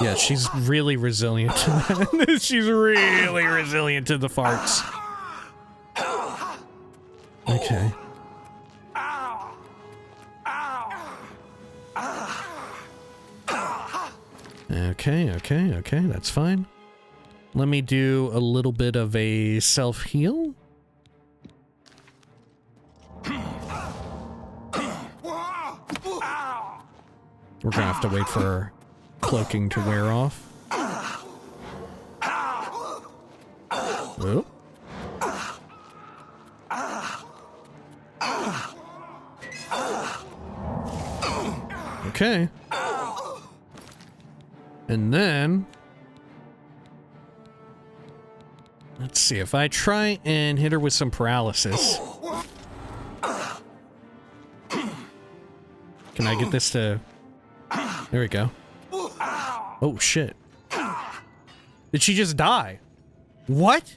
Yeah, she's really resilient to that. She's really resilient to the farts. Okay. Okay, that's fine. Let me do a little bit of a self-heal. We're gonna have to wait for our cloaking to wear off. Oh. Okay. And then... let's see, if I try and hit her with some paralysis... can I get this to... there we go. Oh, shit. Did she just die? What?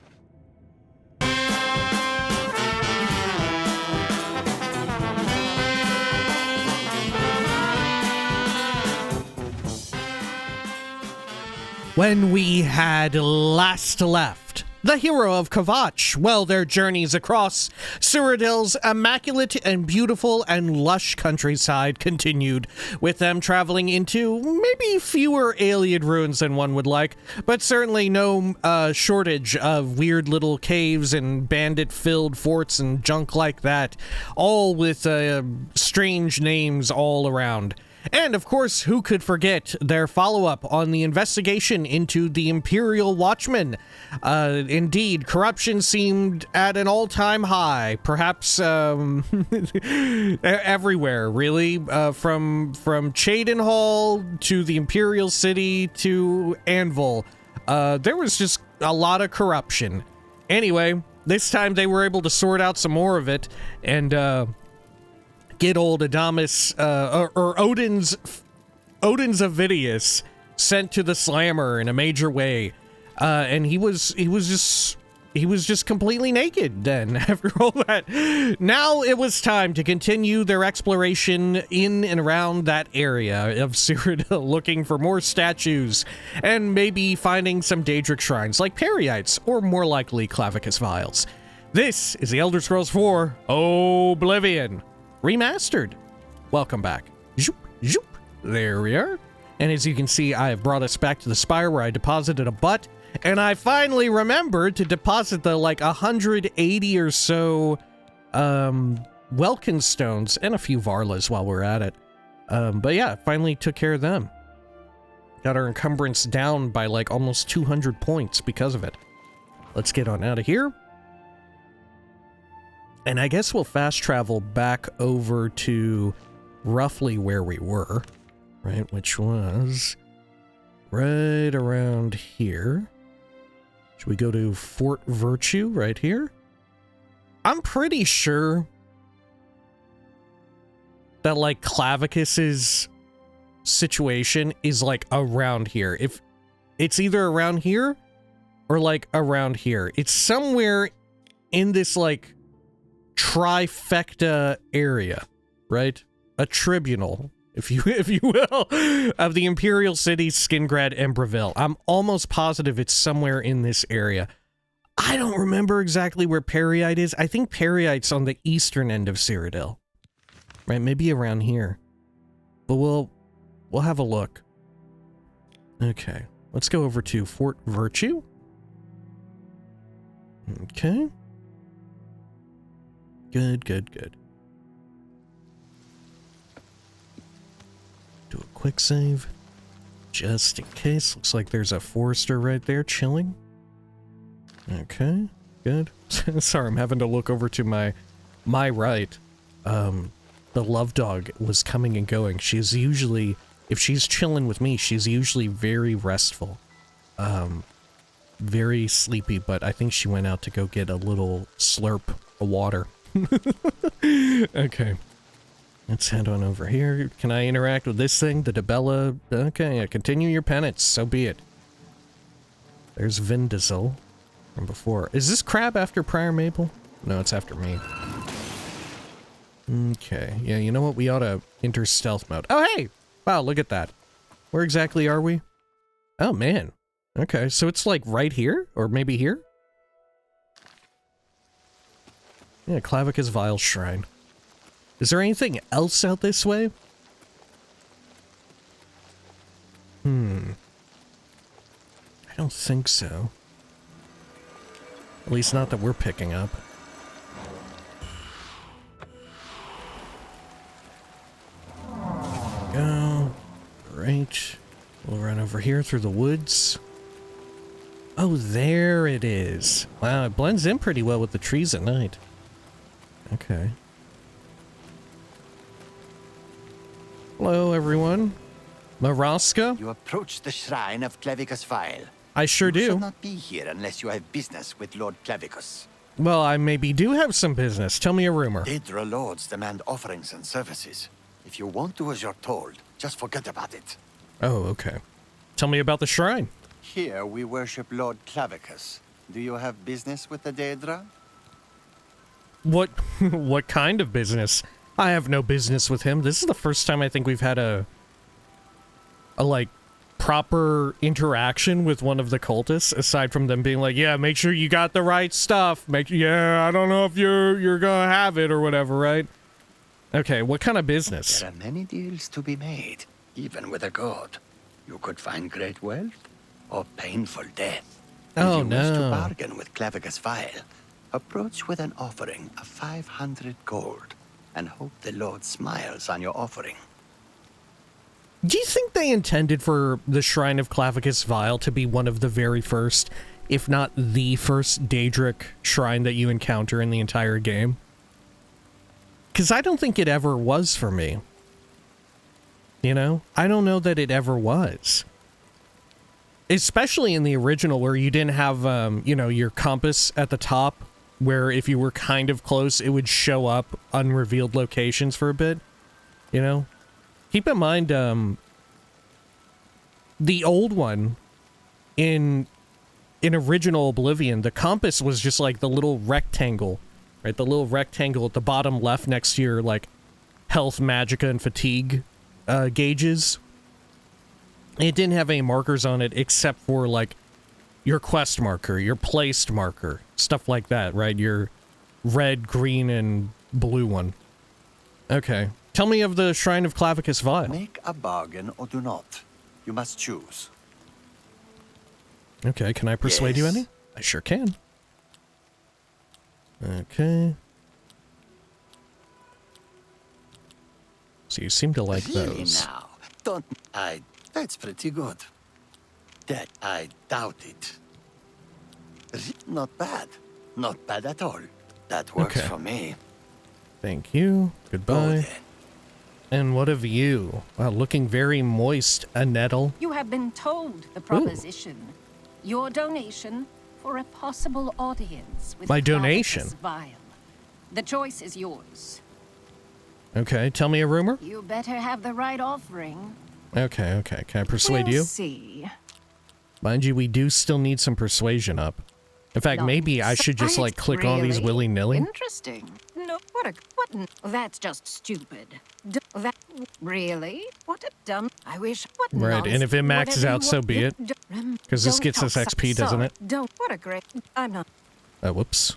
When we had last left, the hero of Kvatch, well, their journeys across Cyrodiil's immaculate and beautiful and lush countryside continued, with them traveling into maybe fewer ayleid ruins than one would like, but certainly no shortage of weird little caves and bandit-filled forts and junk like that, all with strange names all around. And, of course, who could forget their follow-up on the investigation into the Imperial Watchmen? Indeed, corruption seemed at an all-time high, perhaps everywhere, really, from Cheydinhal to the Imperial City to Anvil. There was just a lot of corruption. Anyway, this time they were able to sort out some more of it, and, get old Adamus, or Odin's Avidius sent to the Slammer in a major way, and he was just completely naked then after all that. Now it was time to continue their exploration in and around that area of Cyrodiil, looking for more statues and maybe finding some Daedric shrines like Perioites, or more likely Clavicus Viles. This is the Elder Scrolls 4 Oblivion Remastered. Welcome back. Zoop, zoop. There we are. And as you can see, I have brought us back to the spire where I deposited a butt, and I finally remembered to deposit the, like, 180 or so, Welkin stones, and a few Varlas while we're at it. But yeah, finally took care of them. Got our encumbrance down by, like, almost 200 points because of it. Let's get on out of here. And I guess we'll fast travel back over to roughly where we were, right? Which was right around here. Should we go to Fort Virtue right here? I'm pretty sure that, like, Clavicus's situation is, like, around here. If it's either around here or, like, around here. It's somewhere in this, like, trifecta area, right? A tribunal, if you will, of the Imperial Cities, Skingrad, and Breville. I'm almost positive it's somewhere in this area. I don't remember exactly where Perioite is. I think Perioite's on the eastern end of Cyrodiil. Right, maybe around here. But we'll have a look. Okay, let's go over to Fort Virtue. Okay. Good. Do a quick save. Just in case. Looks like there's a forester right there chilling. Okay, good. Sorry, I'm having to look over to my right. The love dog was coming and going. She's usually, if she's chilling with me, she's usually very restful. Very sleepy, but I think she went out to go get a little slurp of water. Okay, let's head on over here. Can I interact with this thing, the Debella? Okay, continue your penance, so be it. There's Vindazil from before. Is this crab after Prior Mabel? No, it's after me. Okay, yeah, you know what? We ought to enter stealth mode. Oh, hey! Wow, look at that. Where exactly are we? Oh, man. Okay, so it's like right here? Or maybe here? Yeah, Clavicus Vile Shrine. Is there anything else out this way? I don't think so. At least not that we're picking up. Go. Great. We'll run over here through the woods. Oh, there it is. Wow, it blends in pretty well with the trees at night. Okay. Hello, everyone. Maraska? You approach the shrine of Clavicus Vile. I sure You do. shall not be here unless you have business with Lord Clavicus. Well, I maybe do have some business. Tell me a rumor. Daedra lords demand offerings and services. If you won't do as you're told, just forget about it. Oh, okay. Tell me about the shrine. Here we worship Lord Clavicus. Do you have business with the Daedra? What what kind of business? I have no business with him. This is the first time I think we've had a like proper interaction with one of the cultists, aside from them being like, yeah, make sure you got the right stuff. Yeah, I don't know if you're gonna have it or whatever, right? Okay, what kind of business? There are many deals to be made, even with a god. You could find great wealth or painful death. Oh, if you wish to no. bargain with Clavicus Vile, approach with an offering of 500 gold and hope the Lord smiles on your offering. Do you think they intended for the Shrine of Clavicus Vile to be one of the very first, if not the first Daedric shrine that you encounter in the entire game? Because I don't think it ever was for me. You know? I don't know that it ever was. Especially in the original where you didn't have, you know, your compass at the top, where if you were kind of close, it would show up unrevealed locations for a bit. You know? Keep in mind, the old one in original Oblivion, the compass was just like the little rectangle, right? The little rectangle at the bottom left next to your, like, health, magicka, and fatigue gauges. It didn't have any markers on it except for, like, your quest marker, your placed marker, stuff like that, right? Your red, green, and blue one. Okay. Tell me of the Shrine of Clavicus Vile. Make a bargain or do not. You must choose. Okay, can I persuade you Yes. any? I sure can. Okay. So you seem to like Really those. now, don't I? That's pretty good. That I doubt it. Not bad. Not bad at all. That works Okay. for me. Thank you. Go Goodbye. then. And what of you? Wow, looking very moist, a nettle. You have been told the proposition. Your donation for a possible audience with My Clavicus donation? Vile. The choice is yours. Okay, tell me a rumor. You better have the right offering. Okay, okay. Can I persuade We'll you? see. Mind you, we do still need some persuasion up. In fact, maybe I should just, like, click on these Really? willy-nilly. Interesting. No, that's just stupid. That really? What a dumb. I wish. What Right, and if it maxes out, so be it. Because this gets us XP, doesn't it? Don't. What a great. I'm not. Whoops.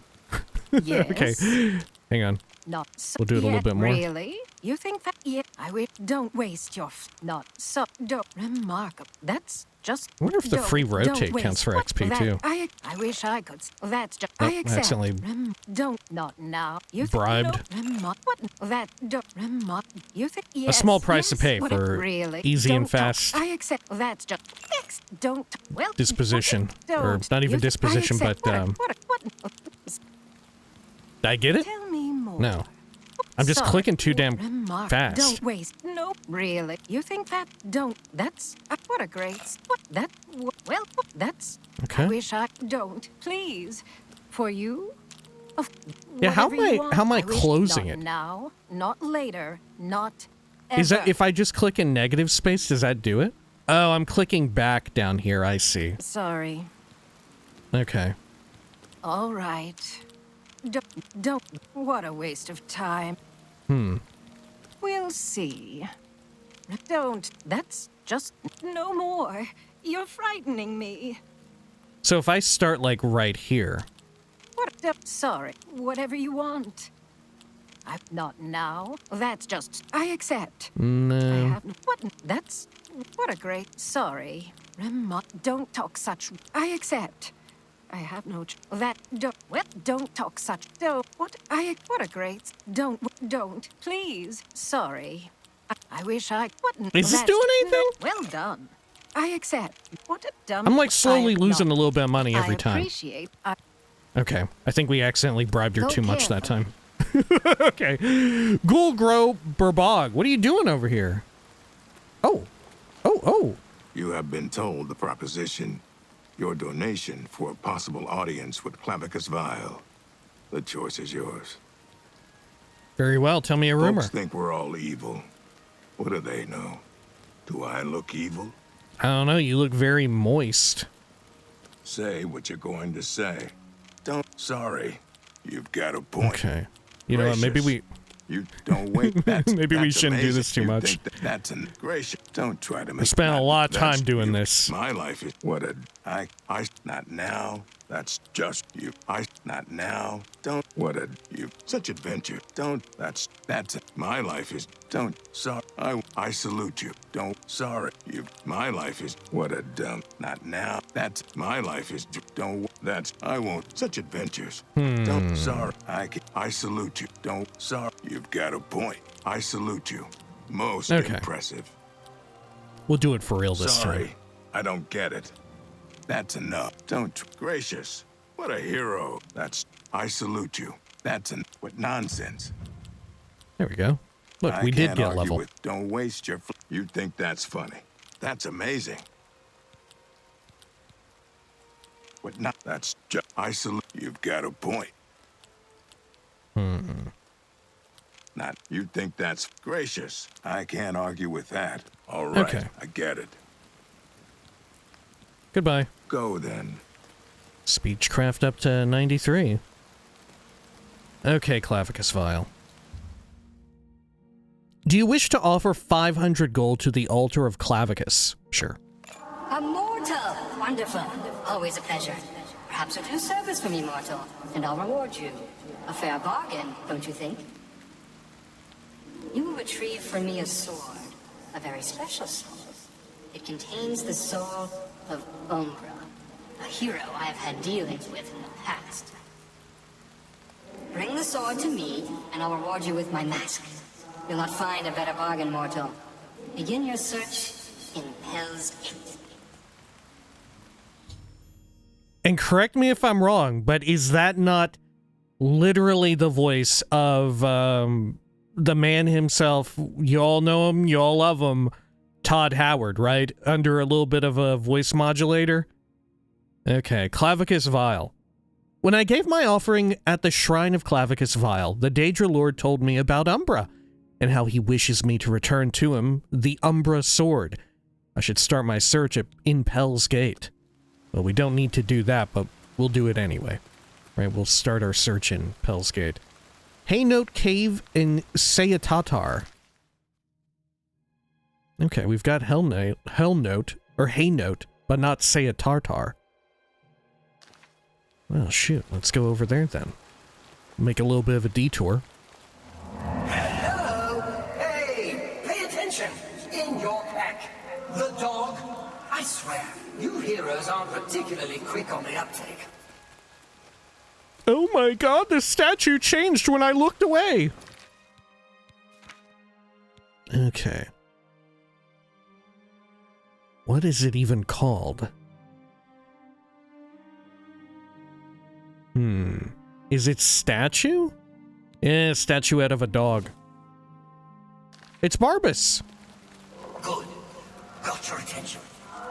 Yes. Okay, hang on. Not so. We'll do it a little bit more. Really? You think that? Yeah. I wish. Don't waste your. Not so. Don't. Remarkable. That's just. I wonder if the free don't rotate waste counts for what- XP that- too. I wish I could. That's just. Oh, I accept. accidentally Don't. Not now. You bribed. Think, no, what? That. Don't. You think? Yes, A small price to yes, pay what for really? easy and Don't talk. fast I accept. That's just. Don't. Well. disposition. Don't. Or not even You think- I disposition, accept. but, What? did I get it? Tell me more. No. I'm just Sorry. clicking too damn Remark. fast. Don't waste. No, really. You think that? Don't. That's what a great. What that? Well, that's. Okay. I wish I don't. Please, for you. Of Yeah, how whatever am I- you want, how am I wish closing not it? Now, not later, not. Ever. Is that if I just click in negative space, does that do it? Oh, I'm clicking back down here, I see. Sorry. Okay. All right. Don't. What a waste of time. We'll see. Don't. That's just no more. You're frightening me. So if I start, like, right here. Sorry. Whatever you want. I'm not now. That's just... I accept. No. I have... What? That's... What a great... Sorry. Don't talk such... I accept. I have no... That... Don't... Well, don't talk such... Don't... What? What a great... Don't. Please. Sorry. I wish I... What? Is this doing anything? Well done. I accept. What a dumb... I'm, like, slowly losing a little bit of money every time. I appreciate... Okay. I think we accidentally bribed her Go too much that careful. time. Okay. Ghoulgrow Burbog, what are you doing over here? Oh. Oh. You have been told the proposition. Your donation for a possible audience with Clavicus Vile. The choice is yours. Very well. Tell me a rumor. Folks think we're all evil. What do they know? Do I look evil? I don't know. You look very moist. Say what you're going to say. Don't. Sorry. You've got a point. Okay. You know what? Maybe we... You don't wait. That's, Maybe we that's shouldn't do amazing. this too You much. think that's gracious. Don't try to make. We spent a lot of time that's doing you. this. My life is what a. I. Not now. That's just you. Not now. Don't. What a. You. Such adventure. Don't. That's it. My life is. Don't. Sorry. I salute you. Don't. Sorry. You. My life is. What a dumb. Not now. That's. My life is. Don't. That's. I won't. Such adventures. Don't. Sorry. I salute you. Don't. Sorry. You've got a point. I salute you. Most impressive. We'll do it for real this Sorry. time. I don't get it. That's enough. Don't. Gracious. What a hero. That's. I salute you. What nonsense. There we go. Look, we did get a level. Don't waste your. You think that's funny? That's amazing. What not? That's just. I salute. You've got a point. Not. You think that's gracious? I can't argue with that. All right. Okay. I get it. Goodbye. Go then. Speechcraft up to 93. Okay, Clavicus Vile. Do you wish to offer 500 gold to the altar of Clavicus? Sure. A mortal! Wonderful. Always a pleasure. Perhaps you'll do service for me, mortal, and I'll reward you. A fair bargain, don't you think? You will retrieve for me a sword. A very special sword. It contains the soul of Umbra, a hero I have had dealings with in the past. Bring the sword to me, and I'll reward you with my mask. You'll not find a better bargain, mortal. Begin your search in Hell's Gate. And correct me if I'm wrong, but is that not literally the voice of the man himself? You all know him, you all love him, Todd Howard, right? Under a little bit of a voice modulator? Okay, Clavicus Vile. When I gave my offering at the shrine of Clavicus Vile, the Daedra Lord told me about Umbra, and how he wishes me to return to him the Umbra sword. I should start my search in Pell's Gate. Well, we don't need to do that, but we'll do it anyway. Right, we'll start our search in Pell's Gate. Haynote Cave in Sayatatar. Okay, we've got Hellnote, or Haynote, but not Sayatartar. Well, shoot, let's go over there then. Make a little bit of a detour. Hello! Hey! Pay attention! In your pack, the dog. I swear, you heroes aren't particularly quick on the uptake. Oh my god, the statue changed when I looked away! Okay. What is it even called? Is it statue? Yeah, statuette of a dog. It's Barbas. Good. Got your attention.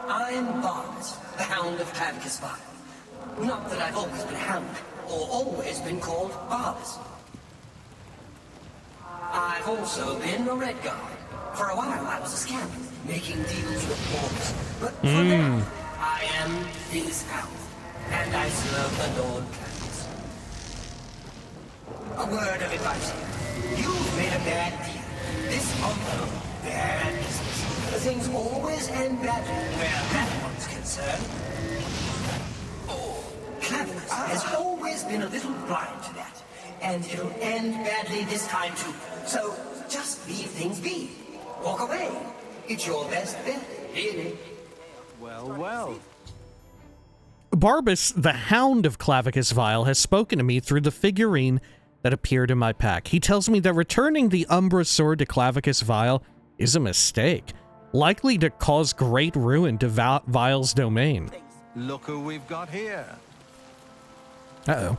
I'm Barbas, the Hound of Clavicus Vile. Not that I've always been Hound, or always been called Barbas. I've also been a Red Guard. For a while I was a scamp, making deals with Morris. But for now, I am his Hound, and I serve the Lord Clavicus. A word of advice here. You've made a bad deal. This month, bad business. Things always end badly where bad ones sir. Clavicus has always been a little blind to that, and it'll end badly this time too. So just leave things be. Walk away. It's your best bet, really. Well. Barbas, the Hound of Clavicus Vile, has spoken to me through the figurine that appeared in my pack. He tells me that returning the Umbra sword to Clavicus Vile is a mistake, likely to cause great ruin to Vile's domain. Look who we've got here. Uh-oh.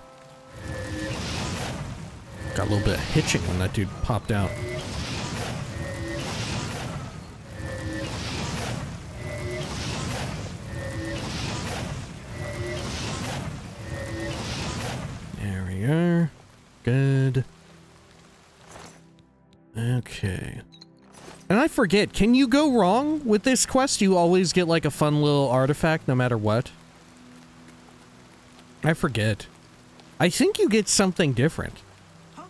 Got a little bit of hitching when that dude popped out. There we are. Good. Okay. And I forget, can you go wrong with this quest? You always get like a fun little artifact no matter what? I forget. I think you get something different.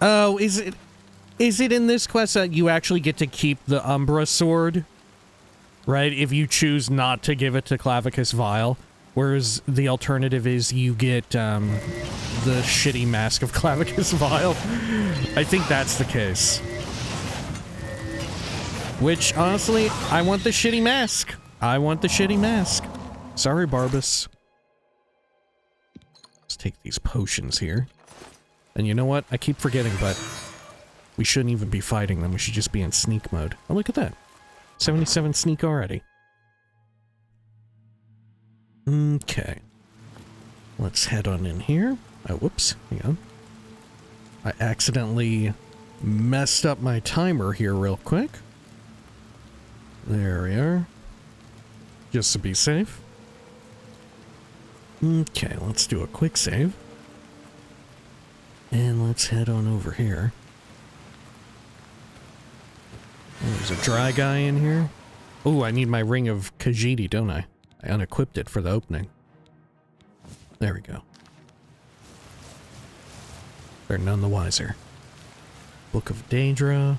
Oh, is it in this quest that you actually get to keep the Umbra sword? Right? If you choose not to give it to Clavicus Vile. Whereas the alternative is you get the shitty mask of Clavicus Vile. I think that's the case. Which, honestly, I want the shitty mask. I want the shitty mask. Sorry, Barbas. Let's take these potions here. And you know what? I keep forgetting, but we shouldn't even be fighting them. We should just be in sneak mode. Oh, look at that. 77 sneak already. Okay. Let's head on in here. Oh, whoops. Hang on. I accidentally messed up my timer here real quick. There we are. Just to be safe. Okay, let's do a quick save. And let's head on over here. Oh, there's a dry guy in here. Oh, I need my Ring of Khajiit, don't I? I unequipped it for the opening. There we go. They're none the wiser. Book of Daedra.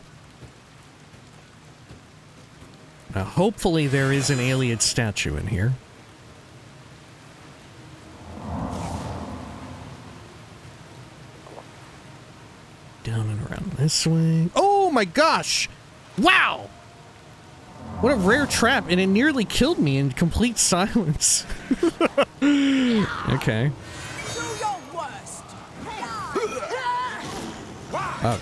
Now, hopefully there is an ayleid statue in here. Down and around this way. Oh my gosh! Wow! What a rare trap, and it nearly killed me in complete silence. Okay.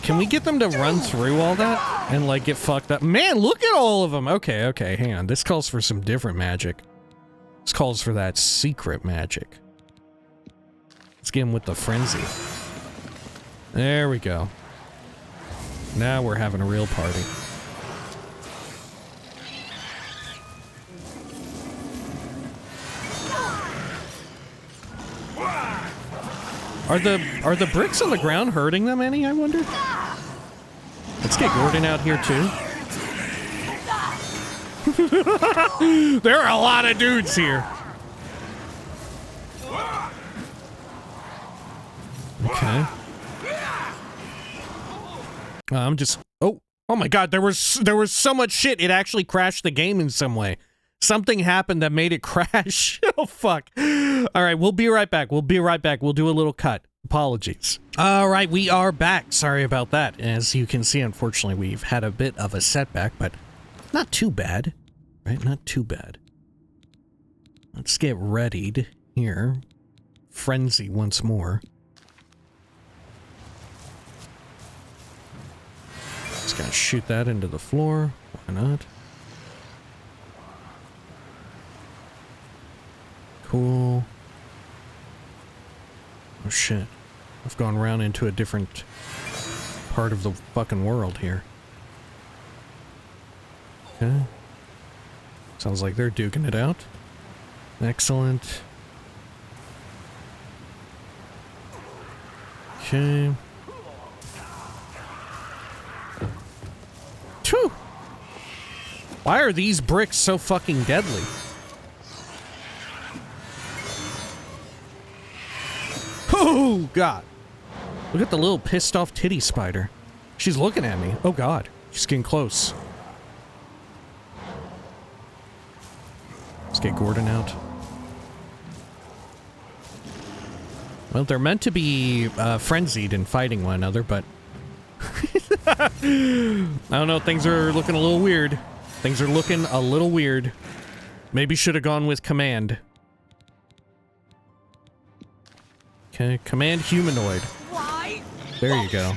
Can we get them to run through all that and like get fucked up? Man, look at all of them. Okay, okay, hang on. This calls for some different magic. This calls for that secret magic. Let's get him with the frenzy. There we go. Now we're having a real party. Are the bricks on the ground hurting them any, I wonder? Let's get Gordon out here too. There are a lot of dudes here. Okay. I'm just... Oh my god, there was so much shit, it actually crashed the game in some way. Something happened that made it crash. Oh, fuck. All right, we'll be right back. We'll be right back. We'll do a little cut. Apologies. All right, we are back. Sorry about that. As you can see, unfortunately, we've had a bit of a setback, but not too bad. Right? Not too bad. Let's get readied here. Frenzy once more. Just gotta shoot that into the floor. Why not? Cool. Oh shit. I've gone around into a different part of the fucking world here. Okay. Sounds like they're duking it out. Excellent. Okay. Phew! Why are these bricks so fucking deadly? Oh, God. Look at the little pissed off titty spider. She's looking at me. Oh, God. She's getting close. Let's get Gordon out. Well, they're meant to be frenzied and fighting one another, but I don't know, things are looking a little weird. Things are looking a little weird. Maybe should have gone with command. Okay, command humanoid. There you go.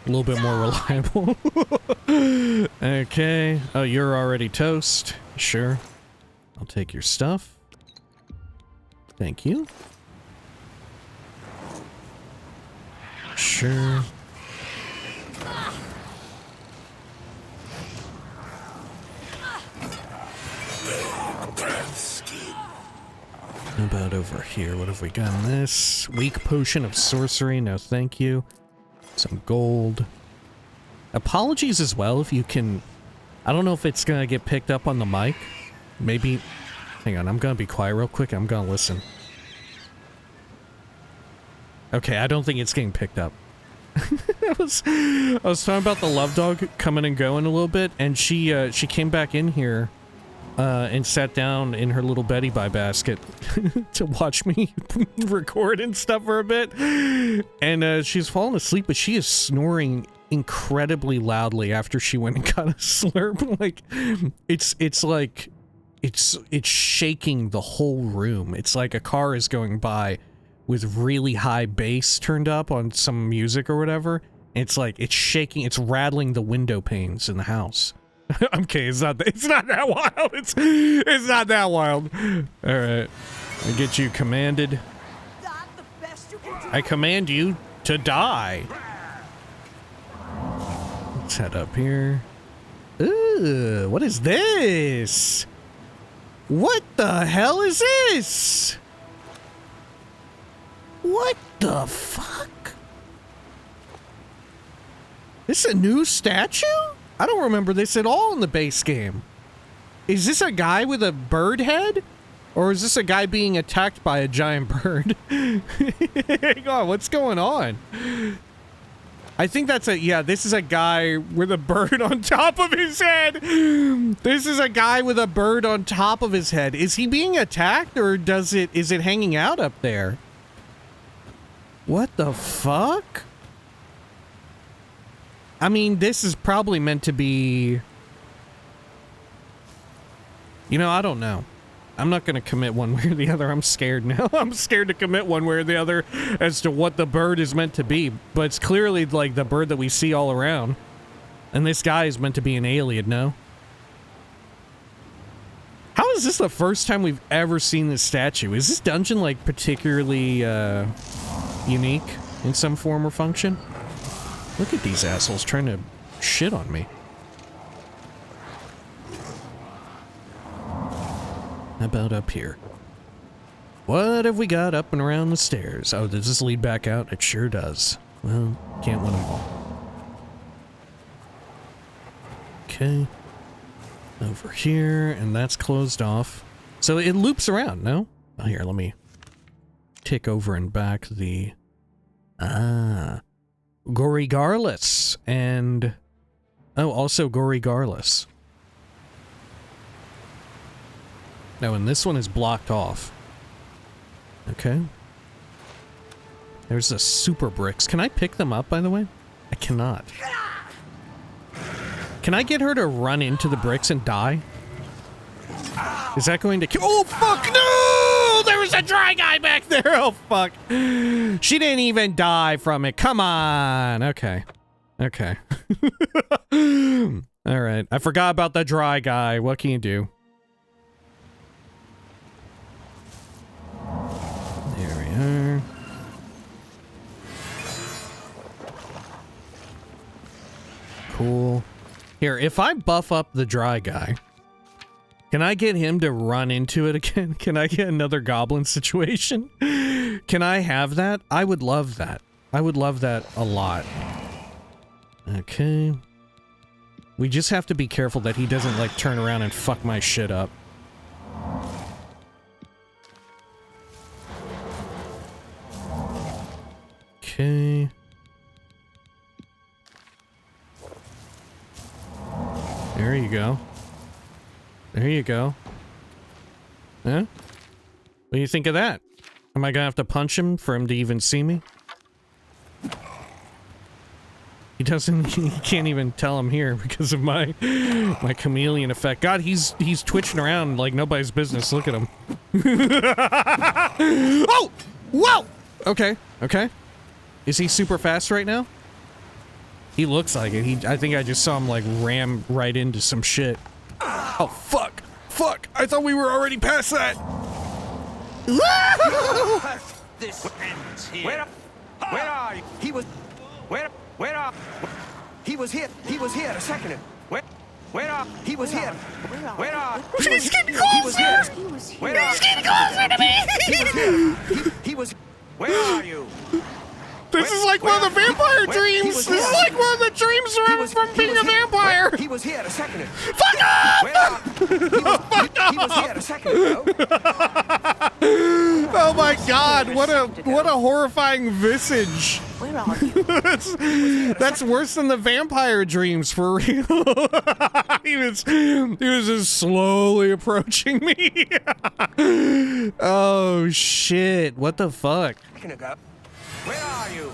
A little bit more reliable. Okay. Oh, you're already toast. Sure. I'll take your stuff. Thank you. Sure. How about over here? What have we got in this? Weak potion of sorcery. No, thank you. Some gold. Apologies as well if you can... I don't know if it's gonna get picked up on the mic. Maybe... Hang on, I'm gonna be quiet real quick. I'm gonna listen. Okay, I don't think it's getting picked up. I was talking about the love dog coming and going a little bit, and she came back in here and sat down in her little Betty Bye basket to watch me record and stuff for a bit. And she's fallen asleep, but she is snoring incredibly loudly after she went and got a slurp. Like, it's like it's shaking the whole room. It's like a car is going by with really high bass turned up on some music or whatever. It's like, it's shaking, it's rattling the window panes in the house. I'm kidding, it's not that wild. It's not that wild. Alright. I get you commanded. I command you to die. Let's head up here. Ooh, what is this? What the hell is this? What the fuck? This is a new statue? I don't remember this at all in the base game. Is this a guy with a bird head? Or is this a guy being attacked by a giant bird? Hang on, what's going on? I think that's yeah, this is a guy with a bird on top of his head. This is a guy with a bird on top of his head. Is he being attacked or is it hanging out up there? What the fuck? I mean, this is probably meant to be... You know, I don't know. I'm not going to commit one way or the other. I'm scared now. I'm scared to commit one way or the other as to what the bird is meant to be. But it's clearly like the bird that we see all around. And this guy is meant to be an ayleid, no? How is this the first time we've ever seen this statue? Is this dungeon, like, particularly, unique in some form or function? Look at these assholes trying to shit on me. How about up here? What have we got up and around the stairs? Oh, does this lead back out? It sure does. Well, can't win them all. Okay. Over here, and that's closed off. So it loops around, no? Oh, here, let me tick over and back the... Gorigarlus, and... Oh, also Gorigarlus. No, and this one is blocked off. Okay. There's the super bricks. Can I pick them up, by the way? I cannot. Can I get her to run into the bricks and die? Is that going to kill? Oh, fuck, no! There was a dry guy back there! Oh, fuck. She didn't even die from it. Come on. Okay. Okay. Alright. I forgot about the dry guy. What can you do? There we are. Cool. Here, if I buff up the dry guy, can I get him to run into it again? Can I get another goblin situation? Can I have that? I would love that. I would love that a lot. Okay. We just have to be careful that he doesn't, like, turn around and fuck my shit up. Okay. There you go. There you go. Huh? What do you think of that? Am I gonna have to punch him for him to even see me? He doesn't, he can't even tell I'm here because of my chameleon effect. God, he's twitching around like nobody's business. Look at him. Oh! Whoa! Okay, okay. Is he super fast right now? He looks like it. I think I just saw him like ram right into some shit. Oh, fuck! Fuck! I thought we were already past that! This ends here. Where are you? He was here a second ago. He was here. He's getting closer! He's getting closer to me! He was where are you? This is like one of the vampire dreams! This is like one of the dreams from being a vampire! He was here a second ago. Fuck off! He was here a second ago. Oh my god, what a horrifying visage. Where are you? That's worse than the vampire dreams, for real. he was just slowly approaching me. Oh shit, what the fuck? Where are you?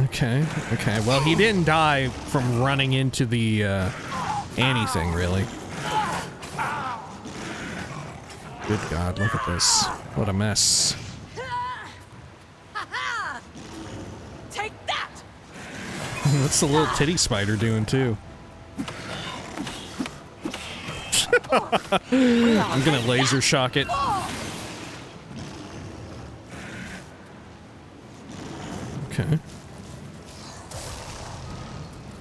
Okay, well he didn't die from running into the anything, really. Good god, look at this. What a mess. Take that! What's the little titty spider doing too? I'm gonna laser shock it. Okay.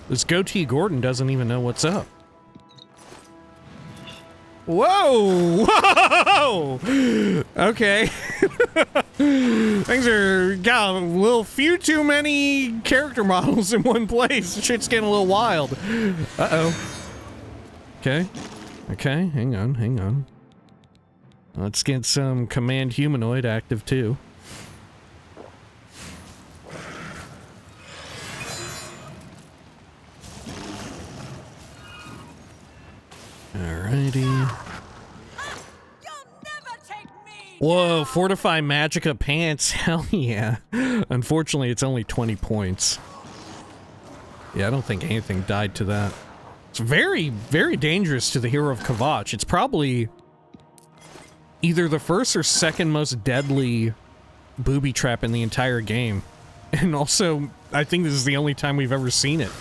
This goatee Gordon doesn't even know what's up. Whoa! Whoa! Okay. Things are got a little few too many character models in one place. Shit's getting a little wild. Uh-oh. Okay. Okay, hang on. Let's get some command humanoid active too. Alrighty. Whoa, Fortify Magica Pants. Hell yeah. Unfortunately, it's only 20 points. Yeah, I don't think anything died to that. It's very, very dangerous to the hero of Kvatch. It's probably either the first or second most deadly booby trap in the entire game. And also, I think this is the only time we've ever seen it.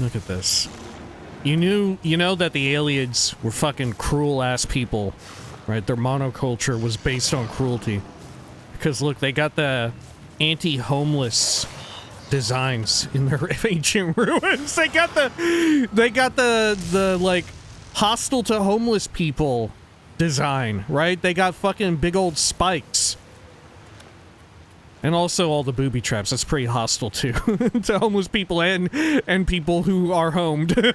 Look at this. You know that the Ayleids were fucking cruel-ass people, right? Their monoculture was based on cruelty. Because look, they got the anti-homeless designs in their ancient ruins. They got the like hostile to homeless people design, right? They got fucking big old spikes. And also all the booby traps. That's pretty hostile too. To homeless people and people who are homed. Right,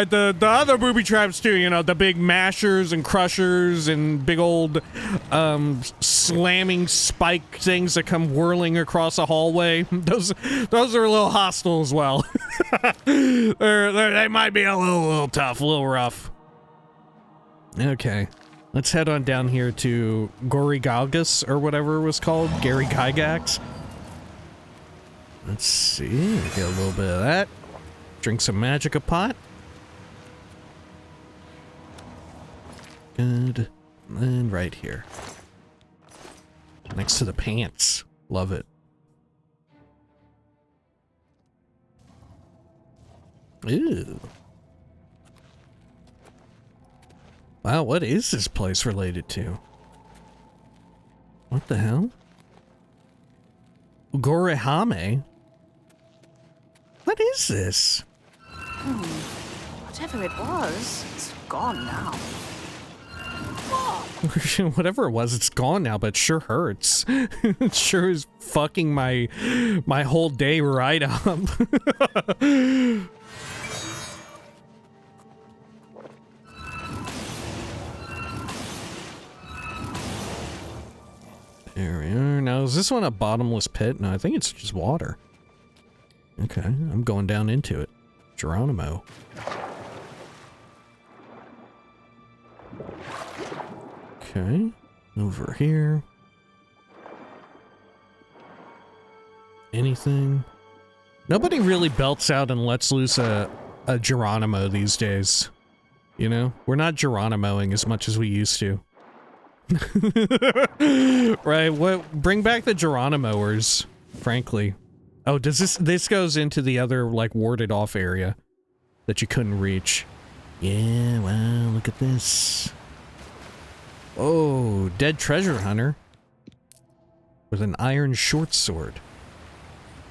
the other booby traps too, you know, the big mashers and crushers and big old slamming spike things that come whirling across a hallway. Those are a little hostile as well. They might be a little tough, a little rough. Okay. Let's head on down here to Gorigalgus, or whatever it was called. Gary Gygax. Let's see. Get a little bit of that. Drink some Magica Pot. Good. And right here. Next to the pants. Love it. Ooh. Wow, what is this place related to? What the hell? Gorehame? What is this? Whatever it was, it's gone now. Whatever it was, it's gone now, but it sure hurts. It sure is fucking my whole day right up. There we are. Now, is this one a bottomless pit? No, I think it's just water. Okay, I'm going down into it. Geronimo. Okay, over here. Anything? Nobody really belts out and lets loose a Geronimo these days. You know? We're not Geronimoing as much as we used to. Right, bring back the Geronimoers, frankly. Oh, does this goes into the other, like, warded off area that you couldn't reach. Yeah, wow, look at this. Oh, dead treasure hunter. With an iron short sword.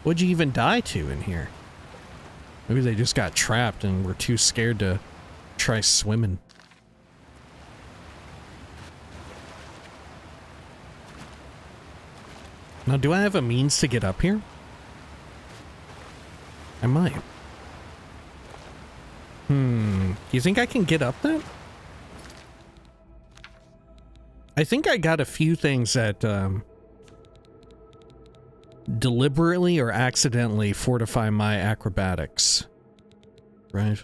What'd you even die to in here? Maybe they just got trapped and were too scared to try swimming. Now, do I have a means to get up here? I might. Do you think I can get up that? I think I got a few things that, deliberately or accidentally fortify my acrobatics. Right?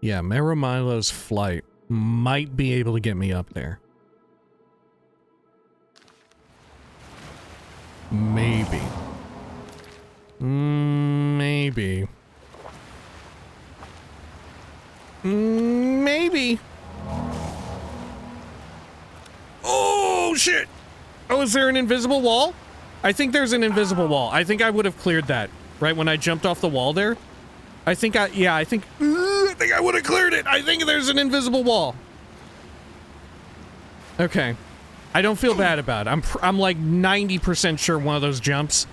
Yeah, Maramilo's flight might be able to get me up there. Maybe. Maybe. Maybe. Oh, shit! Oh, is there an invisible wall? I think there's an invisible wall. I think I would have cleared that, right, when I jumped off the wall there. I think I would have cleared it. I think there's an invisible wall. Okay. I don't feel bad about it. I'm like 90% sure one of those jumps,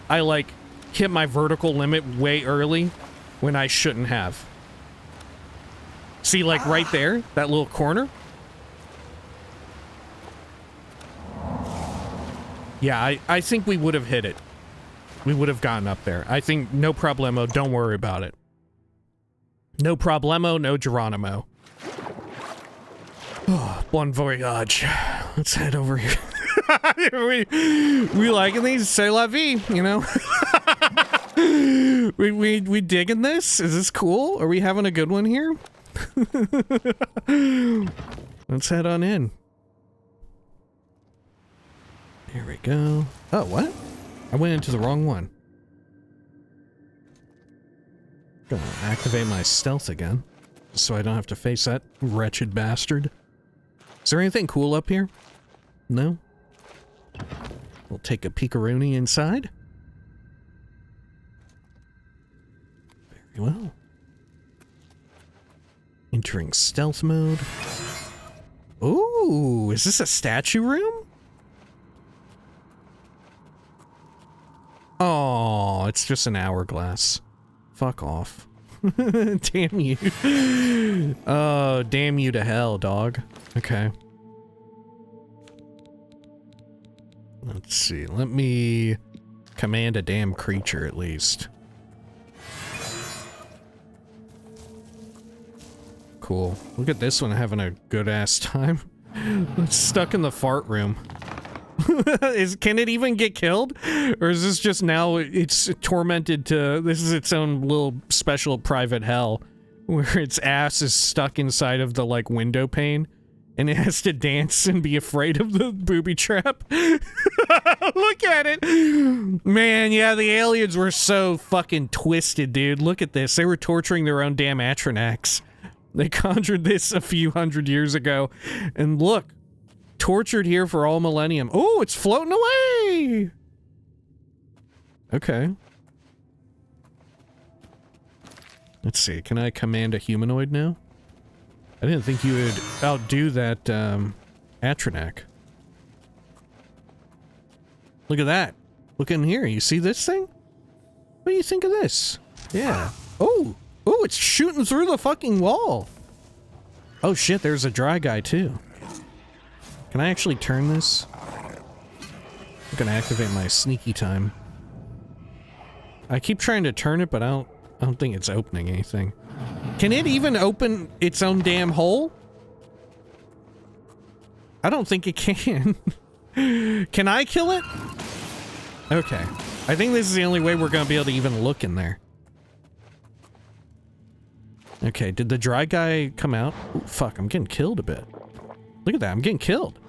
I like hit my vertical limit way early when I shouldn't have. See, like right there, that little corner? Yeah, I think we would have hit it. We would have gotten up there. I think no problemo, don't worry about it. No problemo, no Geronimo. Oh, bon voyage. Let's head over here. we liking these, c'est la vie, you know? we digging this? Is this cool? Are we having a good one here? Let's head on in. Here we go. Oh, what? I went into the wrong one. Gonna activate my stealth again, so I don't have to face that wretched bastard. Is there anything cool up here? No? We'll take a peekaroonie inside. Very well. Entering stealth mode. Ooh, is this a statue room? Oh, it's just an hourglass. Fuck off. Damn you. Oh, damn you to hell, dog. Okay. Let's see. Let me command a damn creature at least. Cool. Look at this one having a good ass time. It's stuck in the fart room. Can it even get killed? Or is this just now it's tormented to, this is its own little special private hell where its ass is stuck inside of the like window pane and it has to dance and be afraid of the booby trap? Look at it. Man, yeah, the aliens were so fucking twisted, dude. Look at this. They were torturing their own damn Atronachs. They conjured this a few hundred years ago. And look, tortured here for all millennium. Oh, it's floating away! Okay. Let's see, can I command a humanoid now? I didn't think you would outdo that, Atronach. Look at that. Look in here, you see this thing? What do you think of this? Yeah. Oh! Oh, it's shooting through the fucking wall! Oh shit, there's a dry guy too. Can I actually turn this? I'm gonna activate my sneaky time. I keep trying to turn it, but I don't think it's opening anything. Can it even open its own damn hole? I don't think it can. Can I kill it? Okay. I think this is the only way we're gonna be able to even look in there. Okay, did the dry guy come out? Ooh, fuck, I'm getting killed a bit. Look at that, I'm getting killed.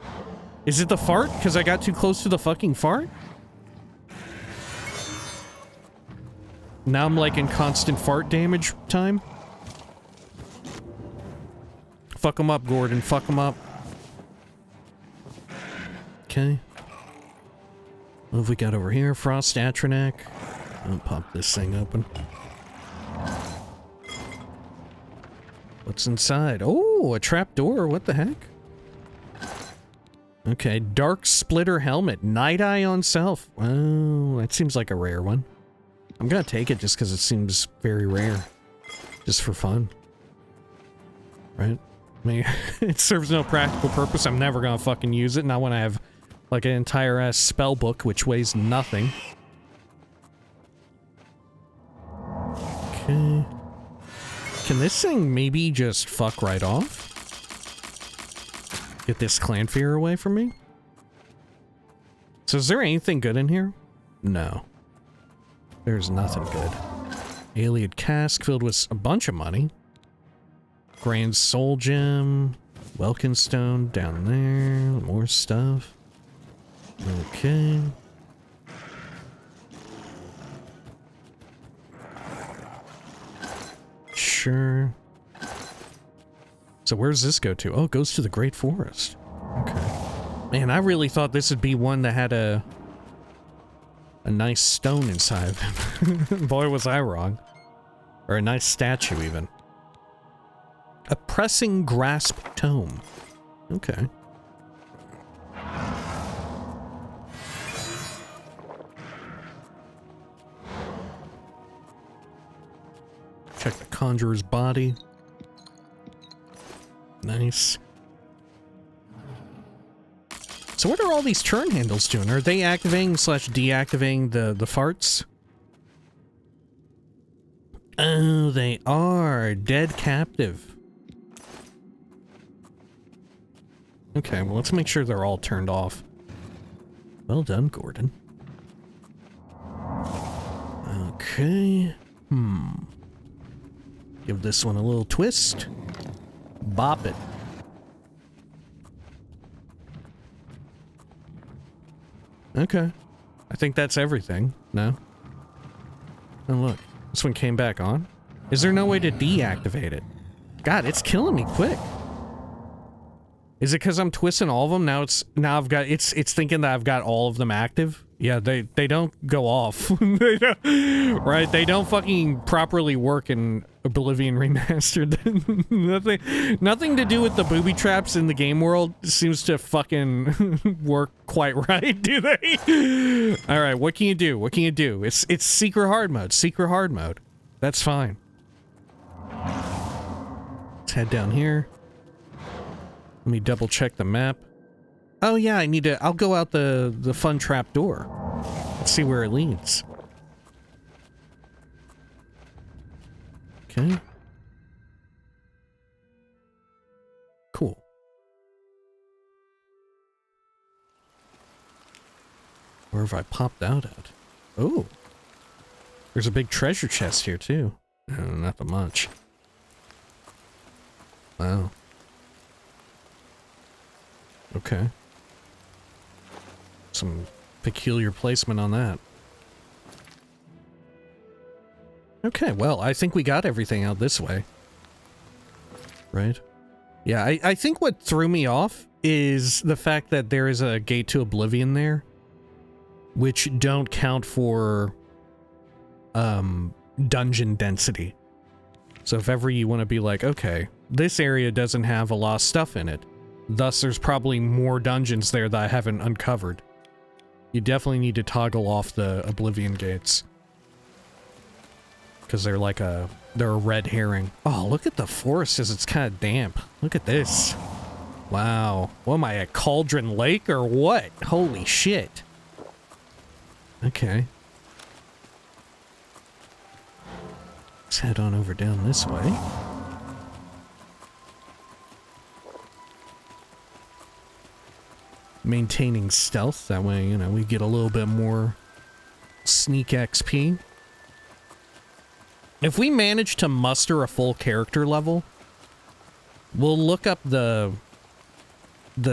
Is it the fart? Because I got too close to the fucking fart? Now I'm like in constant fart damage time. Fuck him up, Gordon. Fuck him up. Okay. What have we got over here? Frost Atronac. I'll pop this thing open. What's inside? Oh, a trap door. What the heck? Okay, Dark Splitter Helmet. Night Eye on Self. Oh, that seems like a rare one. I'm gonna take it just because it seems very rare. Just for fun. Right? I mean, it serves no practical purpose. I'm never gonna fucking use it. Not when I have, like, an entire ass spell book, which weighs nothing. Okay. Can this thing maybe just fuck right off? Get this clan fear away from me? So is there anything good in here? No. There's nothing good. Ayleid cask filled with a bunch of money. Grand Soul Gem. Welkinstone down there. More stuff. Okay. Sure. So where's this go to? Oh, it goes to the Great Forest. Okay. Man, I really thought this would be one that had a nice stone inside of him. Boy, was I wrong. Or a nice statue, even. A Pressing Grasp Tome. Okay. Check the Conjurer's Body. Nice. So what are all these turn handles doing? Are they activating / deactivating the farts? Oh, they are. Dead captive. Okay, well, let's make sure they're all turned off. Well done, Gordon. Okay. Give this one a little twist. Bop it. Okay. I think that's everything. No? Oh, look. This one came back on. Is there no way to deactivate it? God, it's killing me quick. Is it because I'm twisting all of them? Now I've got, it's thinking that I've got all of them active? Yeah, they don't go off. They don't, right? They don't fucking properly work in Oblivion Remastered. Nothing to do with the booby traps in the game world seems to fucking work quite right, do they? All right, what can you do? What can you do? It's secret hard mode. Secret hard mode. That's fine. Let's head down here. Let me double check the map. Oh yeah, I'll go out the fun trap door. Let's see where it leads. Okay. Cool. Where have I popped out at? Oh. There's a big treasure chest here too. Not that much. Wow. Okay. Some peculiar placement on that. Okay, well, I think we got everything out this way. Right? Yeah, I think what threw me off is the fact that there is a gate to Oblivion there, which don't count for dungeon density. So if ever you want to be like, okay, this area doesn't have a lot of stuff in it, thus there's probably more dungeons there that I haven't uncovered. You definitely need to toggle off the Oblivion gates. Because they're like they're a red herring. Oh, look at the forest as it's kind of damp. Look at this. Wow. What am I, at Cauldron Lake or what? Holy shit. Okay. Let's head on over down this way. Maintaining stealth, that way, you know, we get a little bit more Sneak XP. If we manage to muster a full character level, we'll look up the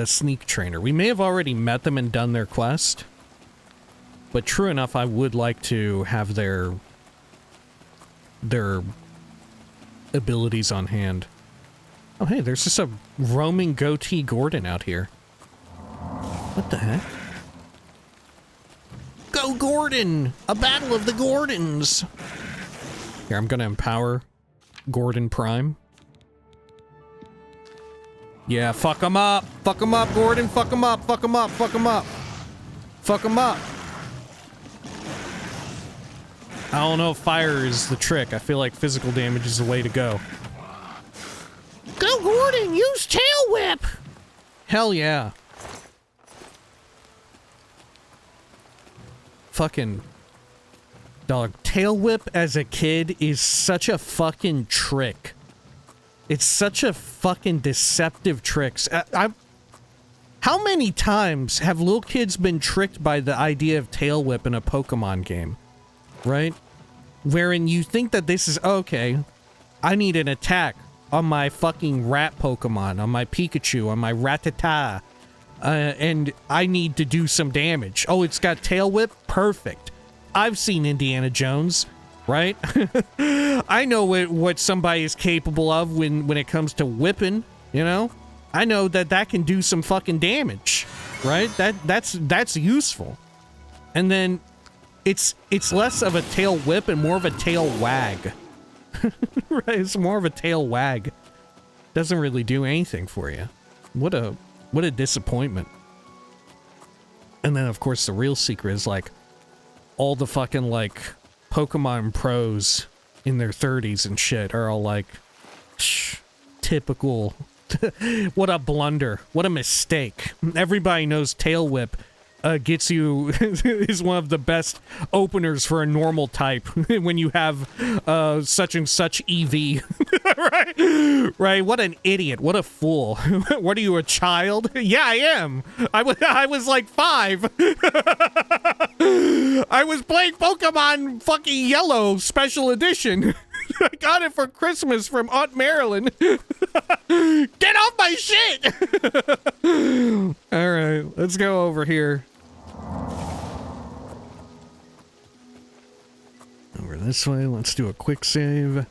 sneak trainer. We may have already met them and done their quest, but true enough, I would like to have their abilities on hand. Oh hey, there's just a roaming goatee Gordon out here. What the heck? Go Gordon! A battle of the Gordons! Here, I'm gonna empower Gordon Prime. Yeah, fuck him up! Fuck him up, Gordon! Fuck him up! Fuck him up! Fuck him up! Fuck him up! I don't know if fire is the trick. I feel like physical damage is the way to go. Go, Gordon! Use Tail Whip! Hell yeah. Fucking... Dog, Tail Whip as a kid is such a fucking trick. It's such a fucking deceptive trick. How many times have little kids been tricked by the idea of Tail Whip in a Pokemon game? Right? Wherein you think that this is, okay, I need an attack on my fucking rat Pokemon, on my Pikachu, on my Rattata, and I need to do some damage. Oh, it's got Tail Whip? Perfect. I've seen Indiana Jones, right? I know what somebody is capable of when it comes to whipping, you know? I know that can do some fucking damage, right? That's useful. And then it's less of a tail whip and more of a tail wag. Right? It's more of a tail wag. Doesn't really do anything for you. What a disappointment. And then of course the real secret is like all the fucking like Pokemon pros in their 30s and shit are all like, typical. What a blunder. What a mistake. Everybody knows Tail Whip gets you, is one of the best openers for a normal type when you have such and such EV. Right? Right? What an idiot. What a fool. What are you, a child? Yeah, I am. I was like 5. I was playing Pokemon fucking Yellow Special Edition. I got it for Christmas from Aunt Marilyn. Get off my shit! Alright, let's go over here. Over this way, let's do a quick save.